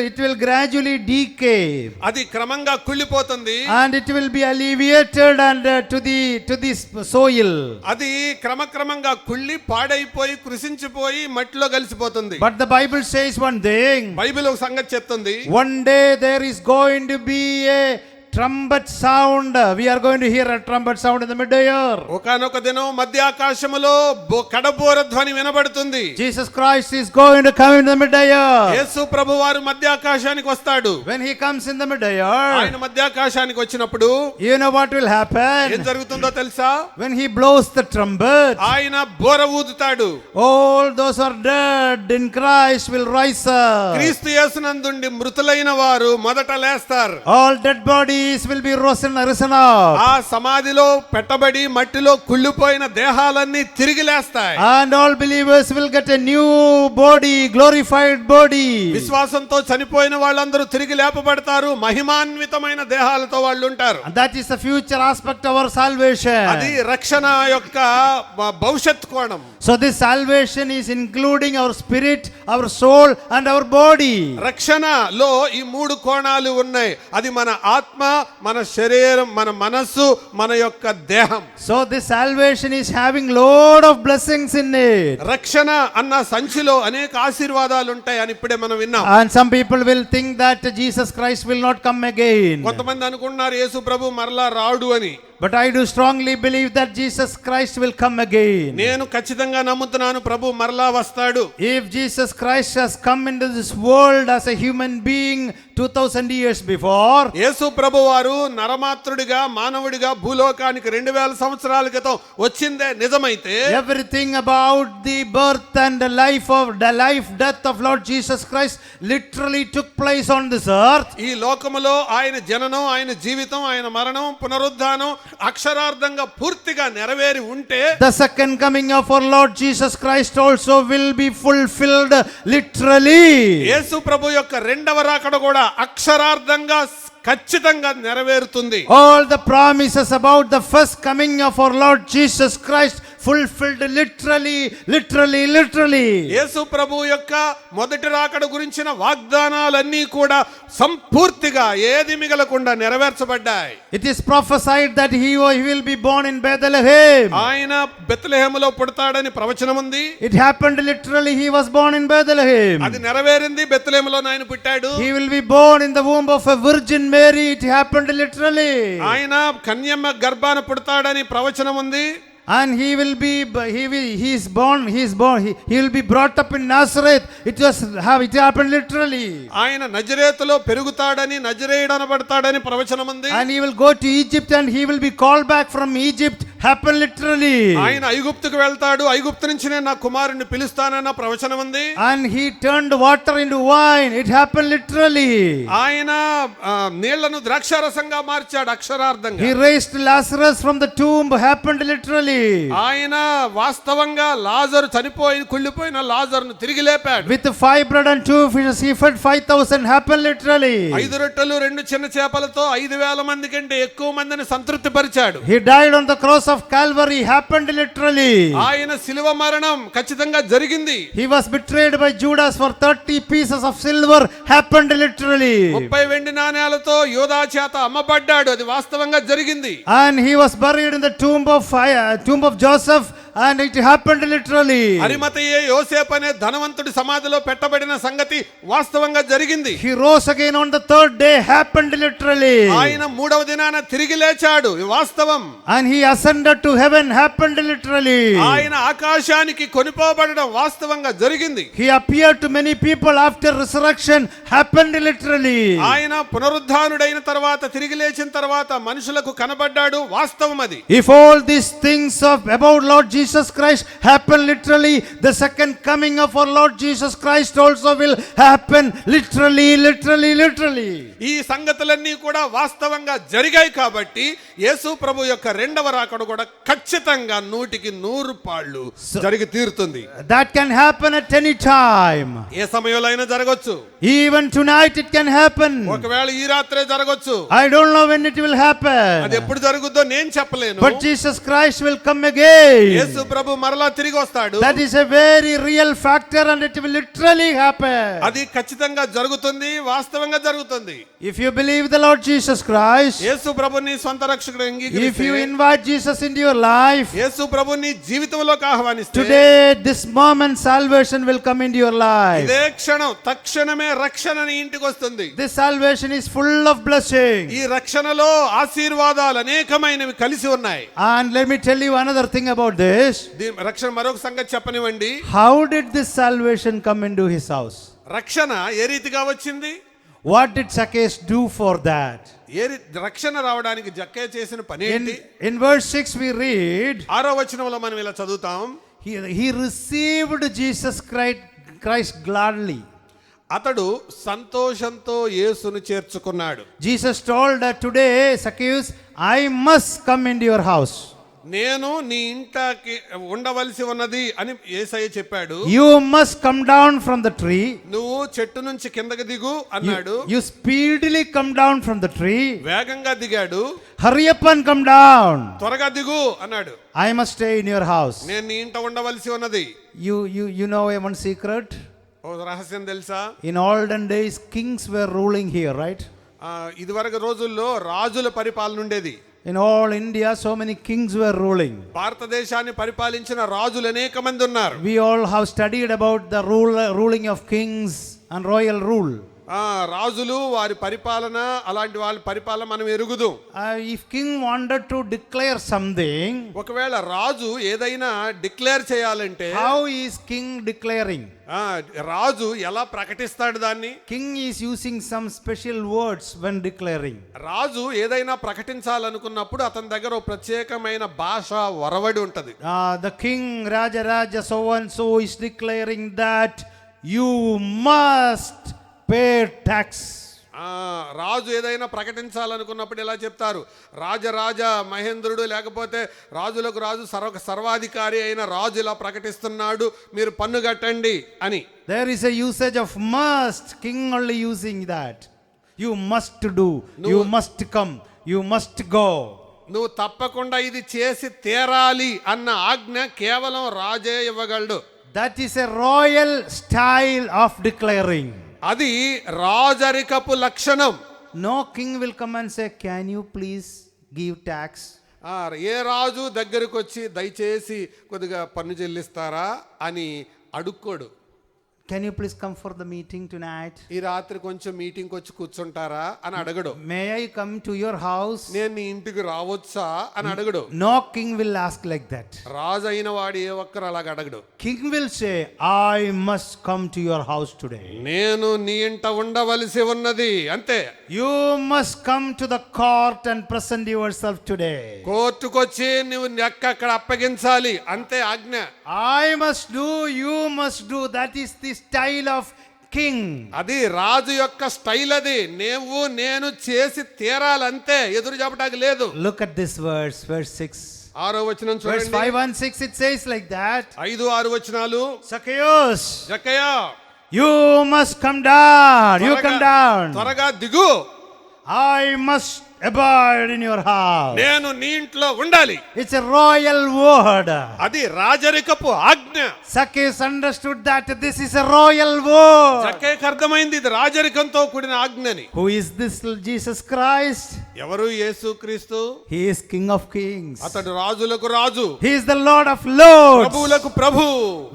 C: It will gradually decay.
B: అది క్రమంగా కుళ్ళిపోతుంది.
C: And it will be alleviated and to the soil.
B: అది క్రమక్రమంగా కుళ్ళి పాడైపోయి కృషించిపోయి మట్టిలో కలిసిపోతుంది.
C: But the Bible says one thing.
B: Bible ఒక సంగతి చెప్తుంది.
C: One day there is going to be a trumpet sound. We are going to hear a trumpet sound in the mid-air.
B: ఒకానొక దినం మధ్య ఆకాశములో కడబోర ధ్వని వినబడుతుంది.
C: Jesus Christ is going to come in the mid-air.
B: యేసు ప్రభువారు మధ్య ఆకాశానికి వస్తాడు.
C: When he comes in the mid-air,
B: ఆయన మధ్య ఆకాశానికి వచ్చినప్పుడు
C: you know what will
B: ఏం
C: happen?
B: జరుగుతుందో తెలుసా?
C: When he blows the trumpet,
B: ఆయన బోర ఊదుతాడు.
C: all those who are dead in Christ will rise up.
B: క్రీస్తు యేసునందుండి మృతులైన వారు మొదట లేస్తారు.
C: All dead bodies will be risen up.
B: ఆ సమాధిలో పెట్టబడి మట్టిలో కుళ్ళిపోయిన దేహాలన్నీ తిరిగి లేస్తాయి.
C: And all believers will get a new body, glorified body.
B: విశ్వాసంతో చనిపోయిన వాళ్ళందరూ తిరిగి లేపబడతారు. మహిమాన్వితమైన దేహాలతో వాళ్ళు ఉంటారు.
C: And that is the future aspect of our salvation.
B: అది రక్షణ యొక్క భవిష్యత్ కోణం.
C: So this salvation is including our spirit, our soul and our body.
B: రక్షణలో ఈ 3 కోణాలు ఉన్నాయి. అది మన ఆత్మ, మన శరీరం, మన మనస్సు, మన యొక్క దేహం.
C: So this salvation is having load of blessings in it.
B: రక్షణ అన్న సంచిలో అనేక ఆశీర్వాదాలు ఉంటాయి అని ఇప్పుడే మనం విన్నాం.
C: And some people will think that Jesus Christ will not come again.
B: కొంతమంది అనుకుంటున్నారు యేసు ప్రభు మరలా రాడు అని.
C: But I do strongly believe that Jesus Christ will come again.
B: నేను ఖచ్చితంగా నమ్ముతున్నాను ప్రభు మరలా వస్తాడు.
C: If Jesus Christ has come into this world as a human being 2000 years before,
B: యేసు ప్రభు వారు నరమాత్రుడిగా మానవుడిగా భూలోకానికి 2000 సంవత్సరాల క్రితం వచ్చిందే నిజమైతే,
C: everything about the birth and the life death of Lord Jesus Christ literally took place on this earth.
B: ఈ లోకములో ఆయన జననం, ఆయన జీవితం, ఆయన మరణం, పునరుద్ధానం అక్షరార్థంగా పూర్తిగా నెరవేరి ఉంటే,
C: the second coming of our Lord Jesus Christ also will be fulfilled literally.
B: యేసు ప్రభు యొక్క రెండవ రాకడ కూడా అక్షరార్థంగా ఖచ్చితంగా నెరవేరుతుంది.
C: All the promises about the first coming of our Lord Jesus Christ fulfilled literally.
B: యేసు ప్రభు యొక్క మొదటి రాకడ గురించిన వాగ్దానాలన్నీ కూడా సంపూర్తిగా ఏది మిగలకుండా నెరవేర్చబడ్డాయి.
C: It is prophesied that he will be born in Bethlehem.
B: ఆయన బెత్లెహేములో పుడతాడని ప్రవచనం ఉంది.
C: It happened literally. He was born in Bethlehem.
B: అది నెరవేరింది. బెత్లెహేములో ఆయన పుట్టాడు.
C: He will be born in the womb of a virgin Mary. It happened literally.
B: ఆయన కన్యమ్మ గర్భాన పుడతాడని ప్రవచనం ఉంది.
C: And he is born, he will be brought up in Nazareth. It happened literally.
B: ఆయన నజరేతులో పెరుగుతాడని, నజరేయుడు అనబడతాడని ప్రవచనం ఉంది.
C: And he will go to Egypt and he will be called back from Egypt. Happened literally.
B: ఆయన ఐగుప్తుకు వెళ్తాడు, ఐగుప్తు నుంచి నేను నా కుమారుని పిలుస్తానన్న ప్రవచనం ఉంది.
C: And he turned water into wine. It happened literally.
B: ఆయన నీళ్లను ద్రాక్షారసంగా మార్చాడు అక్షరార్థంగా.
C: He raised Lazarus from the tomb. Happened literally.
B: ఆయన వాస్తవంగా లాజరు చనిపోయి కుళ్ళిపోయిన లాజరును తిరిగి లేపాడు.
C: With 5 bread and 2 fishes he fed 5,000. Happened literally.
B: 5 రొట్టెలు 2 చిన్న చేపలతో 5,000 మంది కంటే ఎక్కువ మందిని సంతృప్తి పరిచాడు.
C: He died on the cross of Calvary. Happened literally.
B: ఆయన శిలువ మరణం ఖచ్చితంగా జరిగింది.
C: He was betrayed by Judas for 30 pieces of silver. Happened literally.
B: 30 వెండి నాణేలతో యూదా చేత అమ్మబడ్డాడు. అది వాస్తవంగా జరిగింది.
C: And he was buried in the tomb of Joseph. And it happened literally.
B: అరిమతయే యోసేపు అనే ధనవంతుడి సమాధిలో పెట్టబడిన సంగతి వాస్తవంగా జరిగింది.
C: He rose again on the third day. Happened literally.
B: ఆయన 3వ దినాన తిరిగి లేచాడు. వాస్తవం.
C: And he ascended to heaven. Happened literally.
B: ఆయన ఆకాశానికి కొనిపోబడడం వాస్తవంగా జరిగింది.
C: He appeared to many people after resurrection. Happened literally.
B: ఆయన పునరుద్ధానుడైన తర్వాత, తిరిగి లేచిన తర్వాత మనుషులకు కనబడ్డాడు. వాస్తవం అది.
C: If all these things about Lord Jesus Christ happen literally, the second coming of our Lord Jesus Christ also will happen literally.
B: ఈ సంగతులన్నీ కూడా వాస్తవంగా జరిగాయి కాబట్టి యేసు ప్రభు యొక్క రెండవ రాకడ కూడా ఖచ్చితంగా 100కి 100 జరిగి తీరుతుంది.
C: That can happen at any time.
B: ఏ సమయంలో అయినా జరగొచ్చు.
C: Even tonight it can happen.
B: ఒకవేళ ఈ రాత్రే జరగొచ్చు.
C: I don't know when it will happen.
B: అది ఎప్పుడు జరుగుద్దో నేను చెప్పలేను.
C: But Jesus Christ will come again.
B: యేసు ప్రభు మరలా తిరిగి వస్తాడు.
C: That is a very real factor and it will literally happen.
B: అది ఖచ్చితంగా జరుగుతుంది, వాస్తవంగా జరుగుతుంది.
C: If you believe the Lord Jesus Christ,
B: యేసు ప్రభుని సొంత రక్షకుడు అంగీకరిస్తే,
C: if you invite Jesus into your life,
B: యేసు ప్రభుని జీవితంలోకి ఆహ్వానిస్తే,
C: today this moment salvation will come into your life.
B: ఇదే క్షణం తక్షణమే రక్షణ నీ ఇంటికి వస్తుంది.
C: This salvation is full of blessing.
B: ఈ రక్షణలో ఆశీర్వాదాలు అనేకమైనవి కలిసి ఉన్నాయి.
C: And let me tell you another thing about this.
B: రక్షణ మరొక సంగతి చెప్పనివ్వండి.
C: How did this salvation come into his house?
B: రక్షణ ఏ రీతిగా వచ్చింది?
C: What did Zacchaeus do for that?
B: రక్షణ రావడానికి జక్కయ్య చేసిన పని ఏంటి?
C: In verse 6 we read,
B: 6వ వచనంలో మనం ఇలా చదువుతాం.
C: he received Jesus Christ gladly.
B: అతడు సంతోషంతో యేసును చేర్చుకున్నాడు.
C: Jesus told that today, Zacchaeus, I must come into your house.
B: నేను నీ ఇంటికి ఉండవలసి ఉన్నది అని యేసయ్య చెప్పాడు.
C: You must come down from the tree.
B: నువ్వు చెట్టు నుంచి కిందకి దిగు అన్నాడు.
C: You speedily come down from the tree.
B: వేగంగా దిగాడు.
C: Hurry up and come down.
B: త్వరగా దిగు అన్నాడు.
C: I must stay in your house.
B: నేను నీ ఇంట ఉండవలసి ఉన్నది.
C: You know one secret?
B: ఓ రహస్యం తెలుసా?
C: In olden days kings were ruling here, right?
B: ఇదివరకు రోజుల్లో రాజుల పరిపాలన ఉండేది.
C: In all India so many kings were ruling.
B: భారతదేశాన్ని పరిపాలించిన రాజులు అనేక మంది ఉన్నారు.
C: We all have studied about the ruling of kings and royal rule.
B: రాజులు వారి పరిపాలన అలాంటి వాళ్ళ పరిపాలన మనం ఎరుగుదు.
C: If king wanted to declare something,
B: ఒకవేళ రాజు ఏదైనా డిక్లేర్ చేయాలంటే
C: how is king declaring?
B: రాజు ఎలా ప్రకటిస్తాడు దాన్ని?
C: King is using some special words when declaring.
B: రాజు ఏదైనా ప్రకటించాలనుకున్నప్పుడు అతని దగ్గర ఒక ప్రత్యేకమైన భాష వరవడి ఉంటది.
C: The king Raja so and so is declaring that you must pay tax.
B: రాజు ఏదైనా ప్రకటించాలనుకున్నప్పుడు ఎలా చెప్తారు? రాజరాజ మహేంద్రుడు లేకపోతే రాజులకు రాజు సర్వాధికారి అయిన రాజు ఇలా ప్రకటిస్తున్నాడు, మీరు పన్ను కట్టండి అని.
C: There is a usage of must. King only using that. You must do. You must come. You must go.
B: నువ్వు తప్పకుండా ఇది చేసి తీరాలి అన్న ఆజ్ఞ కేవలం రాజే ఇవ్వగలడు.
C: That is a royal style of declaring.
B: అది రాజరికపు లక్షణం.
C: No king will come and say, can you please give tax?
B: ఏ రాజు దగ్గరకు వచ్చి దయచేసి కొద్దిగా పన్ను చెల్లిస్తారా అని అడుక్కోడు.
C: Can you please come for the meeting tonight?
B: ఈ రాత్రి కొంచెం మీటింగ్ వచ్చి కూర్చుంటారా అని అడగడు.
C: May I come to your house?
B: నేను నీ ఇంటికి రావచ్చా అని అడగడు.
C: No king will ask like that.
B: రాజు అయిన వాడు ఏ ఒక్కరు అలాగ అడగడు.
C: King will say, I must come to your house today.
B: నేను నీ ఇంట ఉండవలసి ఉన్నది అంతే.
C: You must come to the court and present yourself today.
B: కోర్టుకొచ్చి నువ్వు అక్కడ అప్పగించాలి అంతే ఆజ్ఞ.
C: I must do, you must do. That is the style of king.
B: అది రాజు యొక్క స్టైల్. అది నేను చేసి తీరాలంతే, ఎదురు చెప్పడానికి లేదు.
C: Look at this verse 6.
B: 6వ వచనం
C: Verse
B: చూడండి.
C: 5 and 6 it says like that.
B: 5, 6 వచనాలు.
C: Zacchaeus,
B: Jakkayya
C: you must come down. You come down.
B: త్వరగా దిగు.
C: I must abide in your house.
B: నేను నీ ఇంట్లో ఉండాలి.
C: It's a royal word.
B: అది రాజరికపు ఆజ్ఞ.
C: Zacchaeus understood that this is a royal word.
B: జక్కయ్యకు అర్థమైంది ఇది రాజరికంతో కూడిన ఆజ్ఞని.
C: Who is this Jesus Christ?
B: ఎవరు? యేసుక్రీస్తు.
C: He is King of Kings.
B: అతడు రాజులకు రాజు,
C: He is the Lord of Lords.
B: ప్రభువులకు ప్రభు.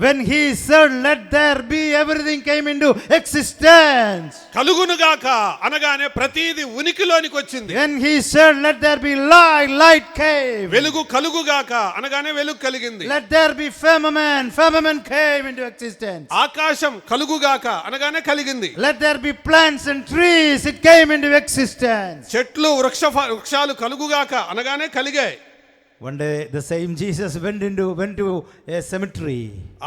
C: When he said, let there be, everything came into existence.
B: కలుగునుగాక అనగానే ప్రతిది ఉనికిలోనికి వచ్చింది.
C: When he said, let there be light, light came.
B: వెలుగు కలుగుగాక అనగానే వెలుగు కలిగింది.
C: Let there be firmament, firmament came into existence.
B: ఆకాశం కలుగుగాక అనగానే కలిగింది.
C: Let there be plants and trees, it came into existence.
B: చెట్లు వృక్షాలు కలుగుగాక అనగానే కలిగాయి.
C: One day the same Jesus went to a cemetery.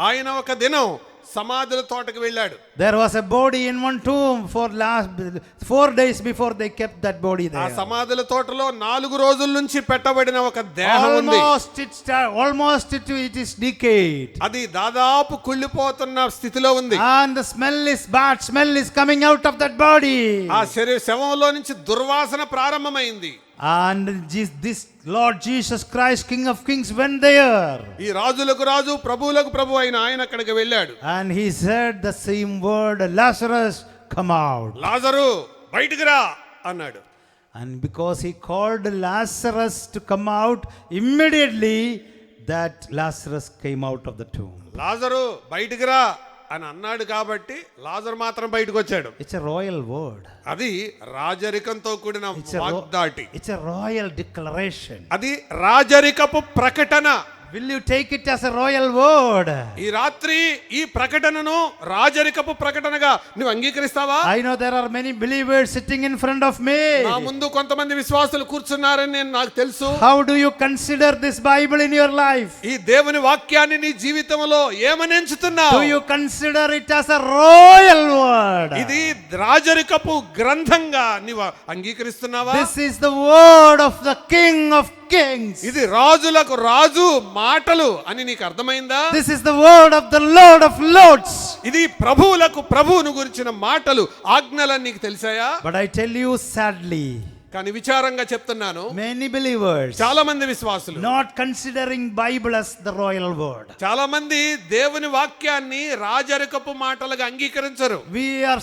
B: ఆయన ఒక దినం సమాధుల తోటకు వెళ్ళాడు.
C: There was a body in one tomb for last 4 days before they kept that body
B: ఆ
C: there.
B: సమాధుల తోటలో 4 రోజుల నుంచి పెట్టబడిన ఒక దేహం ఉంది.
C: Almost it is decayed.
B: అది దాదాపు కుళ్ళిపోతున్న స్థితిలో ఉంది.
C: And the bad smell is coming out of that body.
B: ఆ శవంలో నుంచి దుర్వాసన ప్రారంభమైంది.
C: And this Lord Jesus Christ, King of Kings, went there.
B: ఈ రాజులకు రాజు ప్రభువులకు ప్రభు అయిన ఆయన అక్కడికి వెళ్ళాడు.
C: And he said the same word, Lazarus, come out.
B: లాజరు బయటికి రా అన్నాడు.
C: And because he called Lazarus to come out, immediately that Lazarus came out of the tomb.
B: లాజరు బయటికి రా అని అన్నాడు కాబట్టి లాజరు మాత్రం బయటకు వచ్చాడు.
C: It's a royal word.
B: అది రాజరికంతో కూడిన వాగ్దాటి.
C: It's a royal declaration.
B: అది రాజరికపు ప్రకటన.
C: Will you take it as a royal word?
B: ఈ రాత్రి ఈ ప్రకటనను రాజరికపు ప్రకటనగా నువ్వు అంగీకరిస్తావా?
C: I know there are many believers sitting in front of me.
B: నా ముందు కొంతమంది విశ్వాసులు కూర్చున్నారని నాకు తెలుసు.
C: How do you consider this Bible in your life?
B: ఈ దేవుని వాక్యాన్ని నీ జీవితంలో ఏమని ఎంచుతున్నావు?
C: Do you consider it as a royal word?
B: ఇది రాజరికపు గ్రంథంగా నీవు అంగీకరిస్తున్నావా?
C: This is the word of the King of Kings.
B: ఇది రాజులకు రాజు మాటలు అని నీకు అర్థమైందా?
C: This is the word of the Lord of Lords.
B: ఇది ప్రభువులకు ప్రభువును గురించిన మాటలు, ఆజ్ఞలని నీకు తెలిసాయా?
C: But I tell you sadly,
B: కానీ విచారంగా చెప్తున్నాను,
C: many believers
B: చాలా మంది విశ్వాసులు
C: not considering Bible as the royal word.
B: చాలా మంది దేవుని వాక్యాన్ని రాజరికపు మాటలుగా అంగీకరించరు.
C: We are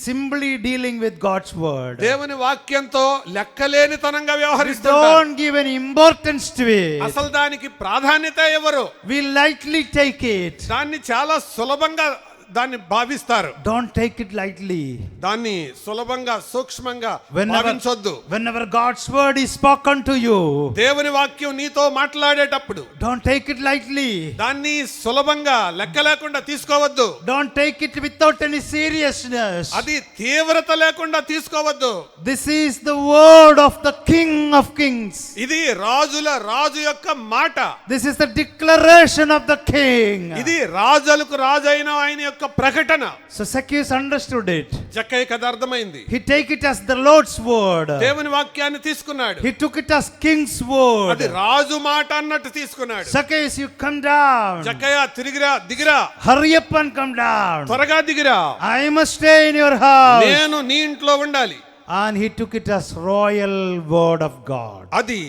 C: simply dealing with God's word.
B: దేవుని వాక్యంతో లెక్కలేనితనంగా వ్యవహరిస్తుంటారు.
C: Don't give any importance to it.
B: అసలు దానికి ప్రాధాన్యత ఎవరు?
C: We lightly take it.
B: దాన్ని చాలా సులభంగా దాన్ని భావిస్తారు.
C: Don't take it lightly.
B: దాన్ని సులభంగా సూక్ష్మంగా
C: Whenever,
B: భావించొద్దు.
C: whenever God's word is spoken to you,
B: దేవుని వాక్యం నీతో మాట్లాడేటప్పుడు
C: don't take it lightly.
B: దాన్ని సులభంగా లెక్క లేకుండా తీసుకోవద్దు.
C: Don't take it without any seriousness.
B: అది తీవ్రత లేకుండా తీసుకోవద్దు.
C: This is the word of the King of Kings.
B: ఇది రాజు యొక్క మాట.
C: This is the declaration of the King.
B: ఇది రాజులకు రాజైన ఆయన యొక్క ప్రకటన.
C: So Zacchaeus understood it.
B: జక్కయ్య కథ అర్థమైంది.
C: He take it as the Lord's word.
B: దేవుని వాక్యాన్ని తీసుకున్నాడు.
C: He took it as King's word.
B: అది రాజు మాట అన్నట్టు తీసుకున్నాడు.
C: Zacchaeus, you come down.
B: Jakkayya తిరిగిరా, దిగిరా,
C: Hurry up and come down.
B: త్వరగా దిగిరా,
C: I must stay in your house.
B: నేను నీ ఇంట్లో ఉండాలి.
C: And he took it as royal word of God.
B: అది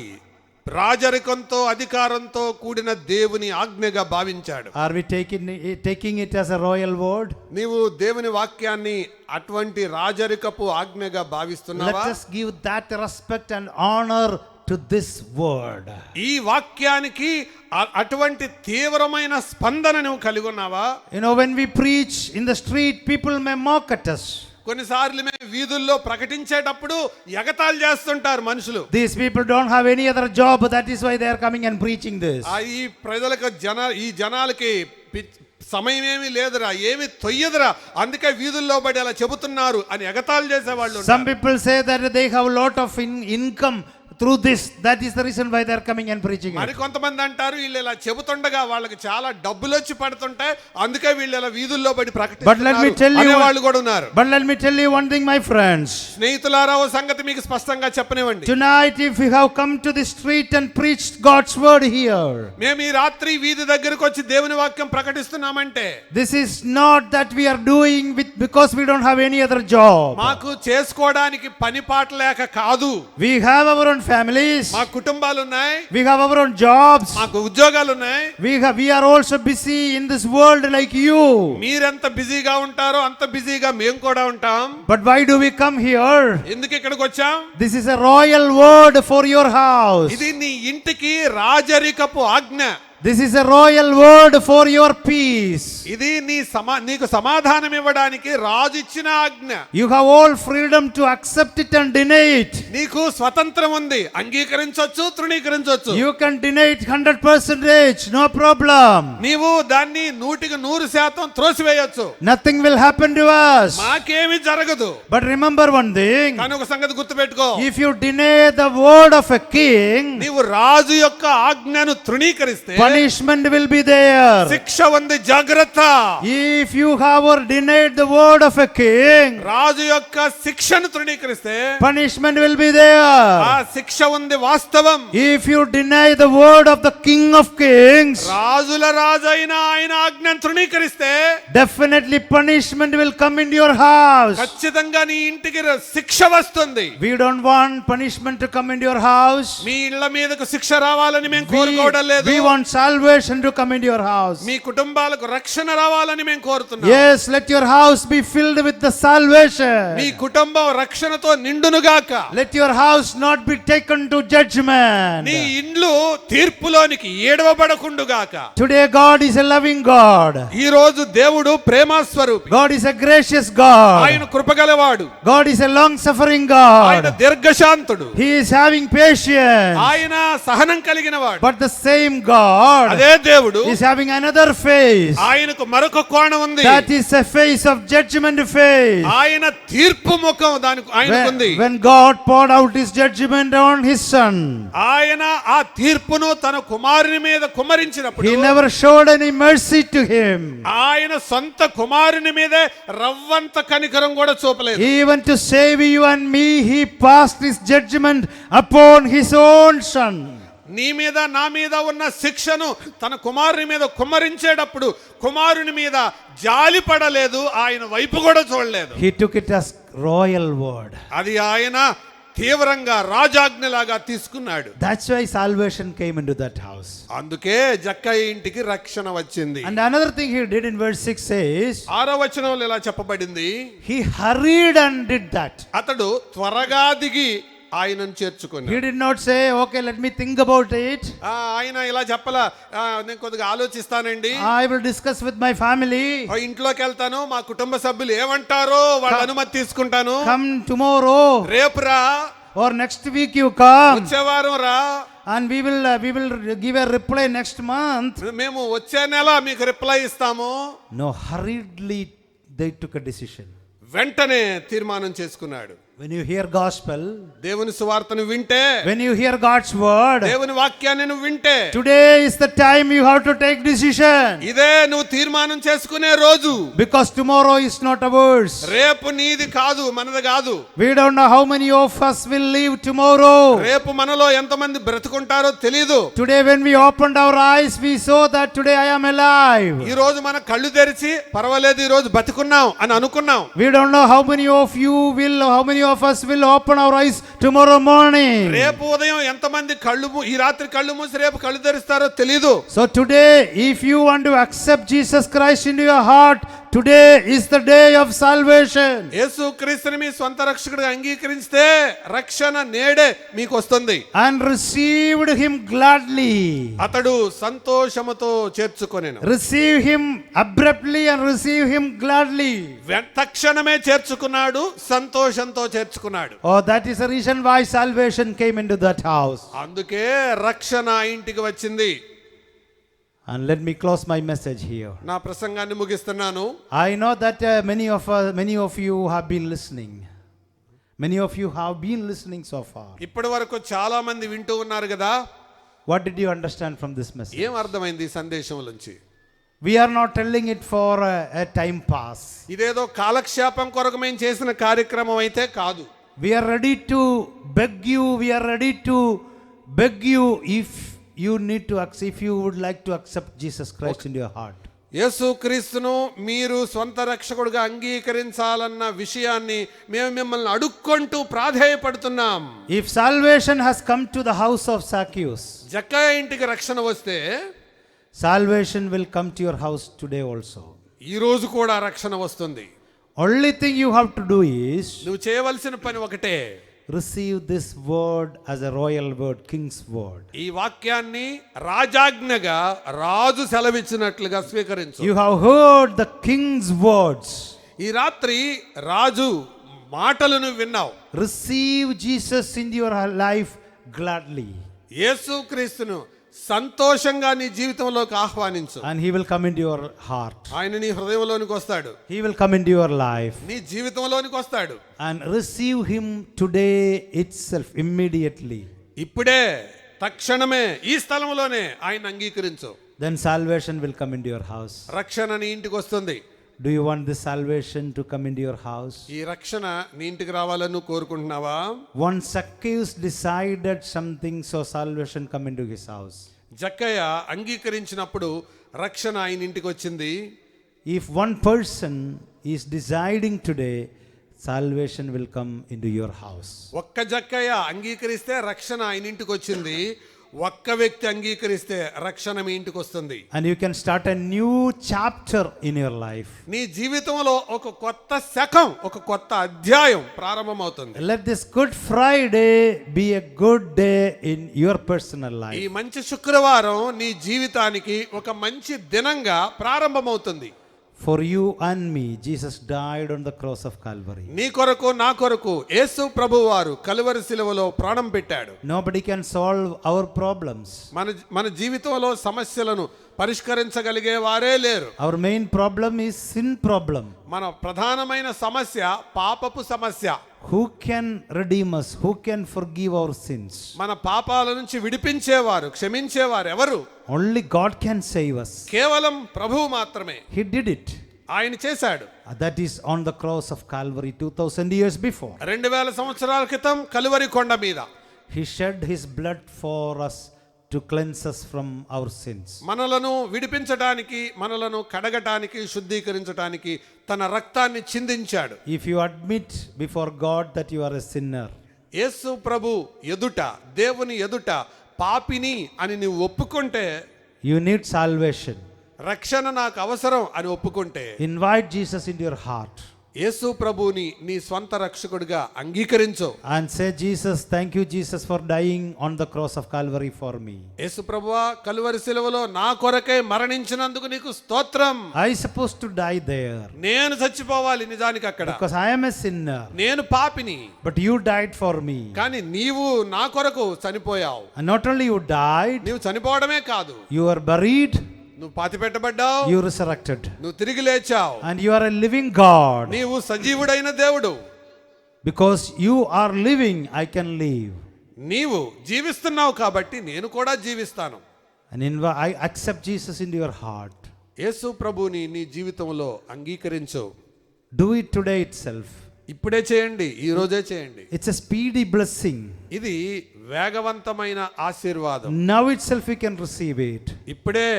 B: రాజరికంతో అధికారంతో కూడిన దేవుని ఆజ్ఞగా భావించాడు.
C: Are we taking it as a royal word?
B: నీవు దేవుని వాక్యాన్ని అటువంటి రాజరికపు ఆజ్ఞగా
C: Let
B: భావిస్తున్నావా?
C: us give that respect and honor to this word.
B: ఈ వాక్యానికి అటువంటి తీవ్రమైన స్పందన నువ్వు కలిగి ఉన్నావా?
C: You know, when we preach in the street, people may mock at us.
B: కొన్నిసార్లు మేము వీధుల్లో ప్రకటించేటప్పుడు ఎగతాళి చేస్తుంటారు మనుషులు.
C: These people don't have any other job, that is why they are coming and preaching this.
B: ఈ ప్రజలకు ఈ జనాలకి సమయం ఏమీ లేదురా, ఏమి తొయ్యదురా, అందుకే వీధుల్లో పడి అలా చెబుతున్నారు అని ఎగతాళి చేసేవాళ్ళు.
C: Some people say that they have a lot of income through this, that is the reason why they are coming and preaching it.
B: మరి కొంతమంది అంటారు వీళ్ళు ఇలా చెబుతుండగా వాళ్ళకి చాలా డబ్బులు వచ్చి పడుతుంటాయి, అందుకే వీళ్ళు ఇలా వీధుల్లో పడి
C: But let me tell you,
B: వాళ్ళు కూడా ఉన్నారు.
C: but let me tell you one thing, my friends.
B: స్నేహితులారా, ఓ సంగతి మీకు స్పష్టంగా చెప్పనివ్వండి.
C: Tonight, if you have come to the street and preached God's word here,
B: మేము ఈ రాత్రి వీధి దగ్గరకు వచ్చి దేవుని వాక్యం ప్రకటిస్తున్నామంటే
C: this is not that we are doing because we don't have any other job.
B: మాకు చేసుకోవడానికి పని పాట లేక కాదు.
C: We have our own families.
B: మా కుటుంబాలు ఉన్నాయి.
C: We have our own jobs.
B: మాకు ఉద్యోగాలు ఉన్నాయి.
C: We are also busy in this world like you.
B: మీరెంత బిజీగా ఉంటారో అంత బిజీగా మేము కూడా ఉంటాం.
C: But why do we come here?
B: ఎందుకు ఇక్కడికి వచ్చాం?
C: This is a royal word for your house.
B: ఇది నీ ఇంటికి రాజరికపు ఆజ్ఞ.
C: This is a royal word for your peace.
B: ఇది నీకు సమాధానం ఇవ్వడానికి రాజు ఇచ్చిన ఆజ్ఞ.
C: You have all freedom to accept it and deny it.
B: నీకు స్వతంత్రం ఉంది, అంగీకరించొచ్చు, తృణీకరించొచ్చు.
C: You can deny it 100%, no problem.
B: నీవు దాన్ని 100% త్రోసివేయొచ్చు.
C: Nothing will happen to us.
B: మాకేమీ జరగదు.
C: But remember one thing.
B: కానీ ఒక సంగతి గుర్తుపెట్టుకో.
C: If you deny the word of a king,
B: నీవు రాజు యొక్క ఆజ్ఞను తృణీకరిస్తే
C: punishment will be there.
B: శిక్ష ఉంది, జాగ్రత్త.
C: If you have or denied the word of a king,
B: రాజు యొక్క శిక్షను తృణీకరిస్తే
C: punishment will be there.
B: ఆ శిక్ష ఉంది, వాస్తవం.
C: If you deny the word of the King of Kings,
B: రాజుల రాజైన ఆయన ఆజ్ఞను తృణీకరిస్తే
C: definitely punishment will come into your house.
B: ఖచ్చితంగా నీ ఇంటికి శిక్ష వస్తుంది.
C: We don't want punishment to come into your house.
B: మీ ఇళ్ళ మీదకు శిక్ష రావాలని మేము కోరుకోవడం లేదు.
C: We want salvation to come into your house.
B: మీ కుటుంబాలకు రక్షణ రావాలని మేము కోరుతున్నాం.
C: Yes, let your house be filled with the salvation.
B: మీ కుటుంబం రక్షణతో నిండునుగాక.
C: Let your house not be taken to judgment.
B: నీ ఇండ్లు తీర్పులోనికి ఏడవబడకుండుగాక.
C: Today God is a loving God.
B: ఈ రోజు దేవుడు ప్రేమ స్వరూపి.
C: God is a gracious God.
B: ఆయన కృపగలవాడు.
C: God is a long suffering
B: ఆయన
C: God.
B: దీర్ఘశాంతుడు.
C: He is having patience.
B: ఆయన సహనం కలిగిన వాడు.
C: But the same God
B: అదే దేవుడు
C: is having another face.
B: ఆయనకు మరొక కోణం ఉంది.
C: That is a face of judgment face.
B: ఆయన తీర్పు ముఖం దానికి ఆయనకుంది.
C: When God poured out his judgment on his son,
B: ఆయన ఆ తీర్పును తన కుమారుని మీద కుమ్మరించినప్పుడు
C: he never showed any mercy to him.
B: ఆయన సొంత కుమారుని మీదే రవ్వంత కనికరం కూడా చూపలేదు.
C: Even to save you and me, he passed his judgment upon his own son.
B: నీ మీద నా మీద ఉన్న శిక్షను తన కుమారుని మీద కుమ్మరించేటప్పుడు కుమారుని మీద జాలి పడలేదు, ఆయన వైపు కూడా చూడలేదు.
C: He took it as royal word.
B: అది ఆయన తీవ్రంగా రాజాజ్ఞలాగా తీసుకున్నాడు.
C: That's why salvation came into that house.
B: అందుకే జక్కయ్య ఇంటికి రక్షణ వచ్చింది.
C: And another thing he did in verse 6 says,
B: 6వ వచనంలో ఇలా చెప్పబడింది,
C: he hurried and did that.
B: అతడు త్వరగా దిగి ఆయనను చేర్చుకున్నాడు.
C: He did not say, okay, let me think about it.
B: ఆయన ఇలా చెప్పలా, నేను కొద్దిగా ఆలోచిస్తానండి,
C: I will discuss with my family.
B: ఇంట్లోకి వెళ్తాను, మా కుటుంబ సభ్యులు ఏమంటారో వాళ్ళ అనుమతి తీసుకుంటాను,
C: Come tomorrow
B: రేపు రా,
C: or next week you come,
B: వచ్చే వారం రా,
C: and we will give a reply next month.
B: మేము వచ్చే నెల మీకు రిప్లై ఇస్తాము.
C: No, hurriedly they took a decision.
B: వెంటనే తీర్మానం చేసుకున్నాడు.
C: When you hear gospel,
B: దేవుని సువార్తను వింటే,
C: when you hear God's word,
B: దేవుని వాక్యాన్ని నువ్వు వింటే,
C: today is the time you have to take decision.
B: ఇదే నువ్వు తీర్మానం చేసుకునే రోజు.
C: Because tomorrow is not ours.
B: రేపు నీది కాదు, మనది కాదు.
C: We don't know how many of us will live tomorrow.
B: రేపు మనలో ఎంతమంది బ్రతుకుంటారో తెలీదు.
C: Today when we opened our eyes, we saw that today I am alive.
B: ఈ రోజు మన కళ్ళు తెరిచి పర్వాలేదు ఈ రోజు బతుకున్నాం అని అనుకున్నాం.
C: We don't know how many of us will open our eyes tomorrow morning.
B: రేపు ఉదయం ఎంతమంది ఈ రాత్రి కళ్ళు మూసి రేపు కళ్ళు తెరుస్తారో తెలీదు.
C: So today, if you want to accept Jesus Christ into your heart, today is the day of salvation.
B: యేసుక్రీస్తుని మీ స్వంత రక్షకుడిగా అంగీకరిస్తే రక్షణ నేడే మీకు వస్తుంది.
C: And received him gladly.
B: అతడు సంతోషముతో చేర్చుకొనెను.
C: Receive him abruptly and receive him gladly.
B: తక్షణమే చేర్చుకున్నాడు, సంతోషంతో చేర్చుకున్నాడు.
C: Oh, that is the reason why salvation came into that house.
B: అందుకే రక్షణ ఇంటికి వచ్చింది.
C: And let me close my message here.
B: నా ప్రసంగాన్ని ముగిస్తున్నాను.
C: I know that many of you have been listening. Many of you have been listening so far.
B: ఇప్పటి వరకు చాలా మంది వింటూ ఉన్నారు కదా.
C: What did you understand from this message?
B: ఏం అర్థమైంది ఈ సందేశం నుంచి?
C: We are not telling it for a time pass.
B: ఇదేదో కాలక్షేపం కొరకు మేము చేసిన కార్యక్రమం అయితే కాదు.
C: We are ready to beg you if you would like to accept Jesus Christ into your heart.
B: యేసుక్రీస్తును మీరు స్వంత రక్షకుడిగా అంగీకరించాలన్న విషయాన్ని మేము మిమ్మల్ని అడుక్కుంటూ ప్రాధేయపడుతున్నాం.
C: If salvation has come to the house of Zacchaeus,
B: జక్కయ్య ఇంటికి రక్షణ వస్తే
C: salvation will come to your house today also.
B: ఈ రోజు కూడా రక్షణ వస్తుంది.
C: Only thing you have to do is
B: నువ్వు చేయవలసిన పని ఒకటే,
C: receive this word as a royal word, king's word.
B: ఈ వాక్యాన్ని రాజాజ్ఞగా రాజు సెలవిచ్చినట్లుగా స్వీకరించు.
C: You have heard the king's words.
B: ఈ రాత్రి రాజు మాటలను విన్నావు.
C: Receive Jesus into your life gladly.
B: యేసుక్రీస్తును సంతోషంగా నీ జీవితంలోకి ఆహ్వానించు.
C: And he will come into your heart.
B: ఆయన నీ హృదయంలోనికి వస్తాడు.
C: He will come into your life.
B: నీ జీవితంలోనికి వస్తాడు.
C: And receive him today itself, immediately.
B: ఇప్పుడే తక్షణమే ఈ స్థలంలోనే ఆయన అంగీకరించు.
C: Then salvation will come into your house.
B: రక్షణ నీ ఇంటికి వస్తుంది.
C: Do you want this salvation to come into your house?
B: ఈ రక్షణ నీ ఇంటికి రావాలని నువ్వు కోరుకుంటున్నావా?
C: Once Zacchaeus decided something, so salvation come into his house.
B: జక్కయ్య అంగీకరించినప్పుడు రక్షణ ఆయన ఇంటికి వచ్చింది.
C: If one person is deciding today, salvation will come into your house.
B: ఒక్క జక్కయ్య అంగీకరిస్తే రక్షణ ఆయన ఇంటికి వచ్చింది. ఒక్క వ్యక్తి అంగీకరిస్తే రక్షణ మీ ఇంటికి వస్తుంది.
C: And you can start a new chapter in your life.
B: నీ జీవితంలో ఒక కొత్త శకం, ఒక కొత్త అధ్యాయం ప్రారంభమవుతుంది.
C: Let this Good Friday be a good day in your personal
B: ఈ
C: life.
B: మంచి శుక్రవారం నీ జీవితానికి ఒక మంచి దినంగా ప్రారంభమవుతుంది.
C: For you and me, Jesus died on the cross of Calvary.
B: నీ కొరకు నా కొరకు యేసు ప్రభువారు కలువరి శిలువలో ప్రాణం పెట్టాడు.
C: Nobody can solve our problems.
B: మన జీవితంలో సమస్యలను పరిష్కరించగలిగే వారే లేరు.
C: Our main problem is sin problem.
B: మన ప్రధానమైన సమస్య పాపపు సమస్య.
C: Who can redeem us? Who can forgive our sins?
B: మన పాపాల నుంచి విడిపించేవారు, క్షమించేవారు ఎవరు?
C: Only God can save us.
B: కేవలం ప్రభువు మాత్రమే.
C: He did it.
B: ఆయన చేశాడు.
C: That is on the cross of Calvary 2000 years before.
B: 2000 సంవత్సరాల క్రితం కలువరి కొండ మీద
C: He shed his blood for us to cleanse us from our sins.
B: మనలను విడిపించడానికి, మనలను కడగటానికి, శుద్ధీకరించడానికి తన రక్తాన్ని చిందించాడు.
C: If you admit before God that you are a sinner,
B: యేసు ప్రభు ఎదుట, దేవుని ఎదుట పాపిని అని నువ్వు ఒప్పుకుంటే,
C: you need salvation.
B: రక్షణ నాకు అవసరం అని ఒప్పుకుంటే,
C: Invite Jesus into your heart.
B: యేసు ప్రభువుని నీ స్వంత రక్షకుడిగా అంగీకరించు.
C: and say, Jesus, thank you, Jesus, for dying on the cross of Calvary for me.
B: యేసు ప్రభువా, కల్వరి శిలువలో నా కొరకై మరణించినందుకు నీకు స్తోత్రం.
C: I supposed to die there
B: నేను చచ్చిపోవాలి నిజానికి అక్కడ,
C: because I am a sinner,
B: నేను పాపిని.
C: but you died for me.
B: కానీ నీవు నా కొరకు చనిపోయావు.
C: And not only you died,
B: నీవు చనిపోవడమే కాదు,
C: you are buried,
B: నువ్వు పాతి పెట్టబడ్డావు,
C: you resurrected,
B: నువ్వు తిరిగి లేచావు.
C: and you are a living God.
B: నీవు సజీవుడైన దేవుడు.
C: Because you are living, I can live.
B: నీవు జీవిస్తున్నావు కాబట్టి నేను కూడా జీవిస్తాను.
C: And I accept Jesus into your heart.
B: యేసు ప్రభుని నీ జీవితంలో అంగీకరించు.
C: Do it today itself.
B: ఇప్పుడే చేయండి, ఈ రోజే చేయండి.
C: It's a speedy blessing.
B: ఇది వేగవంతమైన ఆశీర్వాదం.
C: Now itself we can receive it.
B: ఇప్పుడే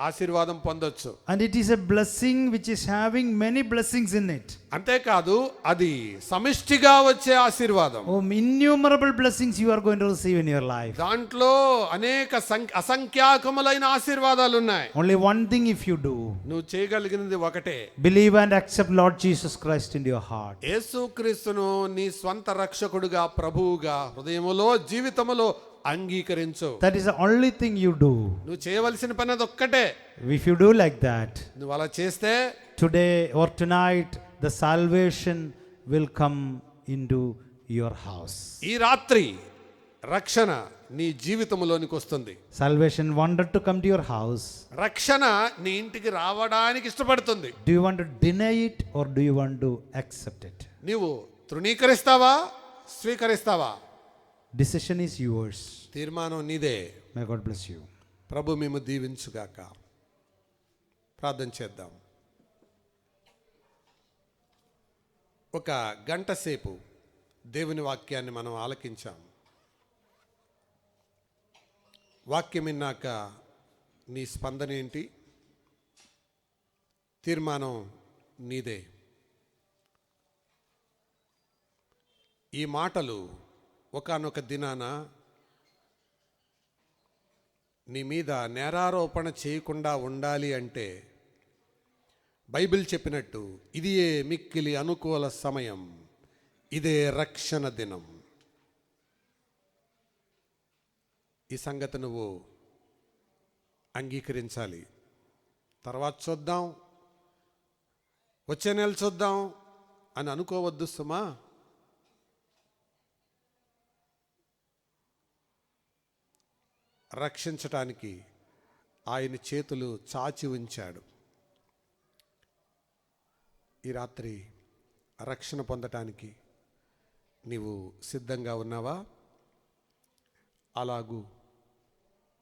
B: ఆశీర్వాదం పొందొచ్చు.
C: And it is a blessing which is having many blessings in it.
B: అంతేకాదు అది సమిష్టిగా వచ్చే ఆశీర్వాదం.
C: Oh, innumerable blessings you are going to receive in your life.
B: దాంట్లో అనేక అసంఖ్యాకములైన ఆశీర్వాదాలు ఉన్నాయి.
C: Only one thing if you do,
B: నువ్వు చేయగలిగినది ఒకటే,
C: believe and accept Lord Jesus Christ into your heart.
B: యేసుక్రీస్తును నీ స్వంత రక్షకుడుగా, ప్రభువుగా హృదయములో, జీవితములో అంగీకరించు.
C: That is the only thing you do.
B: నువ్వు చేయవలసిన పని అది ఒక్కటే.
C: If you do like that,
B: నువ్వు అలా చేస్తే
C: today or tonight the salvation will come into your house.
B: ఈ రాత్రి రక్షణ నీ జీవితంలోనికి వస్తుంది.
C: Salvation wanted to come to your house.
B: రక్షణ నీ ఇంటికి రావడానికి ఇష్టపడుతుంది.
C: Do you want to deny it or do you want to accept it?
B: నీవు తృణీకరిస్తావా, స్వీకరిస్తావా?
C: Decision is yours.
B: తీర్మానం నీదే.
C: May God bless you.
B: ప్రభు మేము దీవించుగాక. ప్రార్థన చేద్దాం. ఒక గంట సేపు దేవుని వాక్యాన్ని మనం ఆలకించాం. వాక్యం విన్నాక నీ స్పందన ఏంటి? తీర్మానం నీదే. ఈ మాటలు ఒకానొక దినాన నీ మీద నేరారోపణ చేయకుండా ఉండాలి అంటే బైబిల్ చెప్పినట్టు ఇదియే మిక్కిలి అనుకూల సమయం, ఇదే రక్షణ దినం. ఈ సంగతి నువ్వు అంగీకరించాలి. తర్వాత చూద్దాం, వచ్చే నెల చూద్దాం అని అనుకోవద్దు సుమా. రక్షించటానికి ఆయన చేతులు చాచి ఉంచాడు. ఈ రాత్రి రక్షణ పొందటానికి నీవు సిద్ధంగా ఉన్నావా? అలాగూ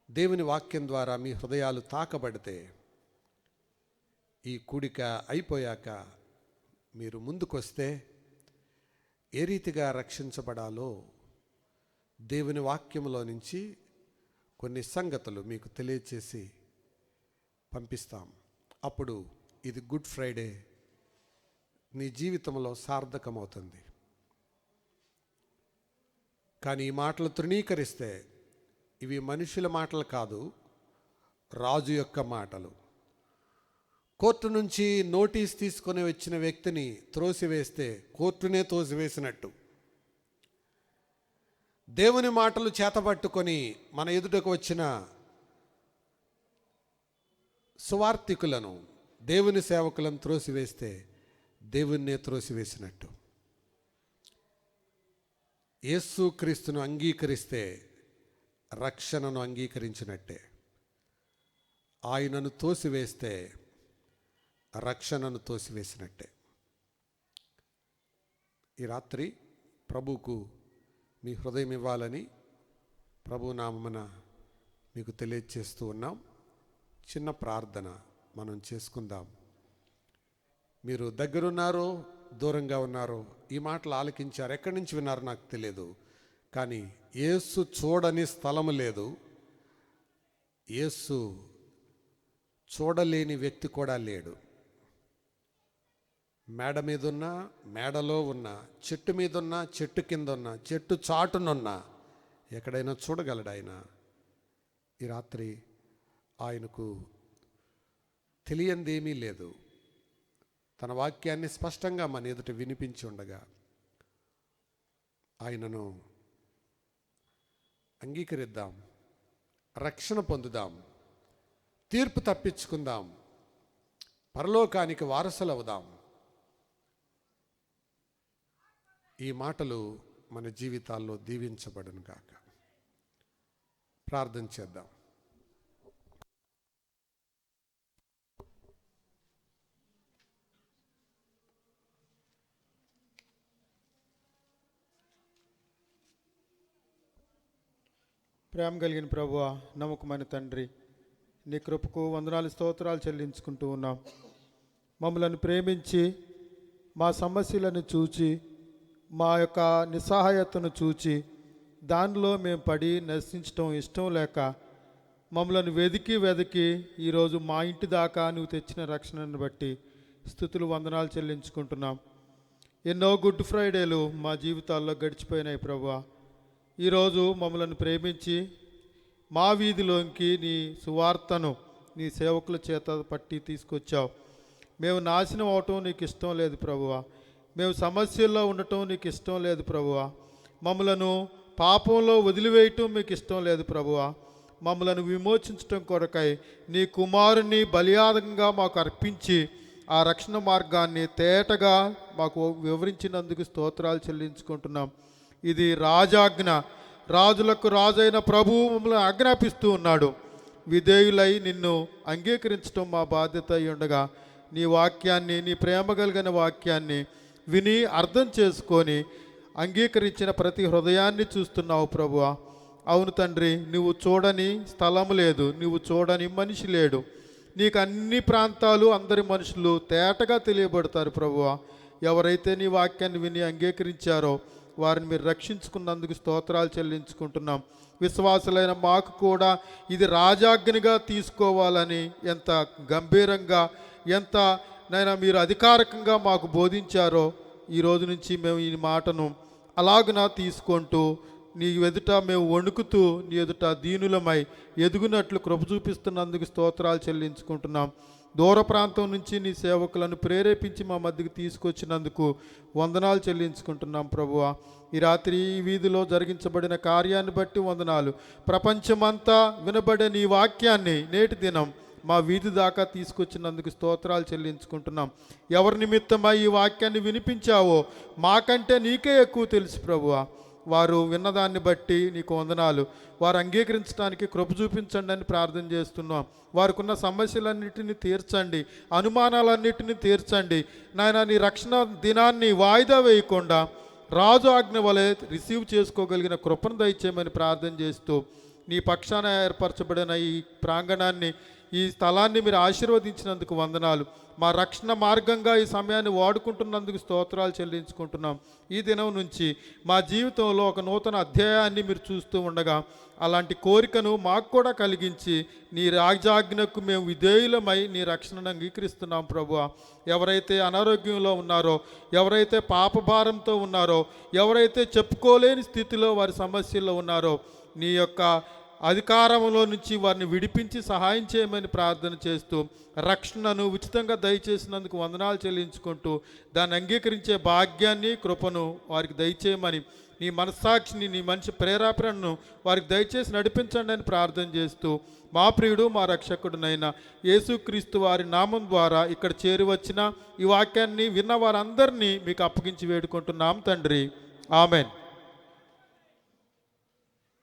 B: దేవుని వాక్యం ద్వారా మీ హృదయాలు తాకబడితే ఈ కూడిక అయిపోయాక మీరు ముందుకొస్తే ఏ రీతిగా రక్షించబడాలో దేవుని వాక్యంలో నుంచి కొన్ని సంగతులు మీకు తెలియచేసి పంపిస్తాం. అప్పుడు ఇది గుడ్ ఫ్రైడే నీ జీవితంలో సార్థకమవుతుంది. కానీ ఈ మాటలు తృణీకరిస్తే ఇవి మనుషుల మాటలు కాదు, రాజు యొక్క మాటలు. కోర్టు నుంచి నోటీస్ తీసుకొని వచ్చిన వ్యక్తిని త్రోసివేస్తే కోర్టునే తోసివేసినట్టు దేవుని మాటలు చేతబట్టుకొని మన ఎదుటకు వచ్చిన సువార్తికులను, దేవుని సేవకులను త్రోసివేస్తే దేవుణ్ణే త్రోసివేసినట్టు. యేసుక్రీస్తును అంగీకరిస్తే రక్షణను అంగీకరించినట్టే. ఆయనను తోసివేస్తే రక్షణను తోసివేసినట్టే. ఈ రాత్రి ప్రభువుకు మీ హృదయం ఇవ్వాలని ప్రభు నామమున మీకు తెలియజేస్తూ ఉన్నాం. చిన్న ప్రార్థన మనం చేసుకుందాం. మీరు దగ్గరున్నారో దూరంగా ఉన్నారో ఈ మాటలు ఆలకించారు, ఎక్కడి నుంచి విన్నారో నాకు తెలియదు. కానీ యేసు చూడని స్థలము లేదు, యేసు చూడలేని వ్యక్తి కూడా లేడు. మేడ మీద ఉన్నా, మేడలో ఉన్నా, చెట్టు మీద ఉన్నా, చెట్టు కింద ఉన్నా, చెట్టు చాటునున్నా ఎక్కడైనా చూడగలడు ఆయన. ఈ రాత్రి ఆయనకు తెలియందేమీ లేదు. తన వాక్యాన్ని స్పష్టంగా మన ఎదుట వినిపించి ఉండగా ఆయనను అంగీకరిద్దాం, రక్షణ పొందుదాం, తీర్పు తప్పించుకుందాం, పరలోకానికి వారసులవుదాం. ఈ మాటలు మన జీవితాల్లో దీవించబడును గాక. ప్రార్థన చేద్దాం.
D: ప్రేమ కలిగిన ప్రభువా, నమ్మకమైన తండ్రి, నీ కృపకు వందనాలు స్తోత్రాలు చెల్లించుకుంటూ ఉన్నాం. మమ్మల్ని ప్రేమించి మా సమస్యలను చూచి మా యొక్క నిస్సహాయతను చూచి దానిలో మేము పడి నశించటం ఇష్టం లేక మమ్మల్ని వెదికి ఈరోజు మా ఇంటి దాకా నువ్వు తెచ్చిన రక్షణను బట్టి స్తుతులు వందనాలు చెల్లించుకుంటున్నాం. ఎన్నో గుడ్ ఫ్రైడేలు మా జీవితాల్లో గడిచిపోయినాయి ప్రభువా. ఈరోజు మమ్మల్ని ప్రేమించి మా వీధిలోకి నీ సువార్తను నీ సేవకుల చేత పట్టి తీసుకొచ్చావు. మేము నాశనం అవటం నీకు ఇష్టం లేదు ప్రభువా. మేము సమస్యల్లో ఉండటం నీకు ఇష్టం లేదు ప్రభువా. మమ్మలను పాపంలో వదిలివేయటం మీకు ఇష్టం లేదు ప్రభువా. మమ్మలను విమోచించటం కొరకై నీ కుమారుని బలియాగంగా మాకు అర్పించి ఆ రక్షణ మార్గాన్ని తేటగా మాకు వివరించినందుకు స్తోత్రాలు చెల్లించుకుంటున్నాం. ఇది రాజాజ్ఞ. రాజులకు రాజైన ప్రభువు మమ్మల్ని ఆజ్ఞాపిస్తూ ఉన్నాడు. విధేయులై నిన్ను అంగీకరించడం మా బాధ్యత అయి ఉండగా నీ వాక్యాన్ని, నీ ప్రేమ కలిగిన వాక్యాన్ని విని అర్థం చేసుకొని అంగీకరించిన ప్రతి హృదయాన్ని చూస్తున్నావు ప్రభువా. అవును తండ్రి, నువ్వు చూడని స్థలం లేదు, నువ్వు చూడని మనిషి లేడు. నీకు అన్ని ప్రాంతాలు, అందరి మనుషులు తేటగా తెలియబడతారు ప్రభువా. ఎవరైతే నీ వాక్యాన్ని విని అంగీకరించారో వారిని మీరు రక్షించుకున్నందుకు స్తోత్రాలు చెల్లించుకుంటున్నాం. విశ్వాసులైన మాకు కూడా ఇది రాజాజ్ఞగా తీసుకోవాలని ఎంత గంభీరంగా, ఎంత నైనా మీరు అధికారికంగా మాకు బోధించారో ఈ రోజు నుంచి మేము ఈ మాటను అలాగునా తీసుకుంటూ నీ ఎదుట మేము వణుకుతూ నీ ఎదుట దీనులమై ఎదుగునట్లు కృప చూపిస్తున్నందుకు స్తోత్రాలు చెల్లించుకుంటున్నాం. దూర ప్రాంతం నుంచి నీ సేవకులను ప్రేరేపించి మా మధ్యకు తీసుకొచ్చినందుకు వందనాలు చెల్లించుకుంటున్నాం ప్రభువా. ఈ రాత్రి ఈ వీధిలో జరిగించబడిన కార్యాన్ని బట్టి వందనాలు. ప్రపంచమంతా వినబడే నీ వాక్యాన్ని నేటి దినం మా వీధి దాకా తీసుకొచ్చినందుకు స్తోత్రాలు చెల్లించుకుంటున్నాం. ఎవరి నిమిత్తమై ఈ వాక్యాన్ని వినిపించావో మాకంటే నీకే ఎక్కువ తెలుసు ప్రభువా. వారు విన్నదాన్ని బట్టి నీకు వందనాలు. వారు అంగీకరించడానికి కృప చూపించండి అని ప్రార్థన చేస్తున్నాం. వారికి ఉన్న సమస్యలన్నిటిని తీర్చండి, అనుమానాలన్నిటిని తీర్చండి నాయన. నీ రక్షణ దినాన్ని వాయిదా వేయకుండా రాజు ఆజ్ఞ వలె రిసీవ్ చేసుకోగలిగిన కృపను దయచేయమని ప్రార్థన చేస్తూ నీ పక్షాన ఏర్పరచబడిన ఈ ప్రాంగణాన్ని, ఈ స్థలాన్ని మీరు ఆశీర్వదించినందుకు వందనాలు. మా రక్షణ మార్గంగా ఈ సమయాన్ని వాడుకుంటున్నందుకు స్తోత్రాలు చెల్లించుకుంటున్నాం. ఈ దినం నుంచి మా జీవితంలో ఒక నూతన అధ్యాయాన్ని మీరు చూస్తూ ఉండగా అలాంటి కోరికను మాకు కూడా కలిగించి నీ రాజాజ్ఞకు మేము విధేయులమై నీ రక్షణను అంగీకరిస్తున్నాం ప్రభువా. ఎవరైతే అనారోగ్యంలో ఉన్నారో, ఎవరైతే పాపభారంతో ఉన్నారో, ఎవరైతే చెప్పుకోలేని స్థితిలో వారి సమస్యల్లో ఉన్నారో నీ యొక్క అధికారంలో నుంచి వారిని విడిపించి సహాయం చేయమని ప్రార్థన చేస్తూ రక్షణను ఉచితంగా దయచేసినందుకు వందనాలు చెల్లించుకుంటూ దాన్ని అంగీకరించే భాగ్యాన్ని, కృపను వారికి దయచేయమని నీ మనస్సాక్షిని, నీ మనిషి ప్రేరేపణను వారికి దయచేసి నడిపించండి అని ప్రార్థన చేస్తూ మా ప్రియుడు, మా రక్షకుడునైన యేసుక్రీస్తు వారి నామం ద్వారా ఇక్కడ చేరి వచ్చిన ఈ వాక్యాన్ని విన్న వారందరినీ మీకు అప్పగించి వేడుకుంటున్నాం తండ్రి. ఆమెన్.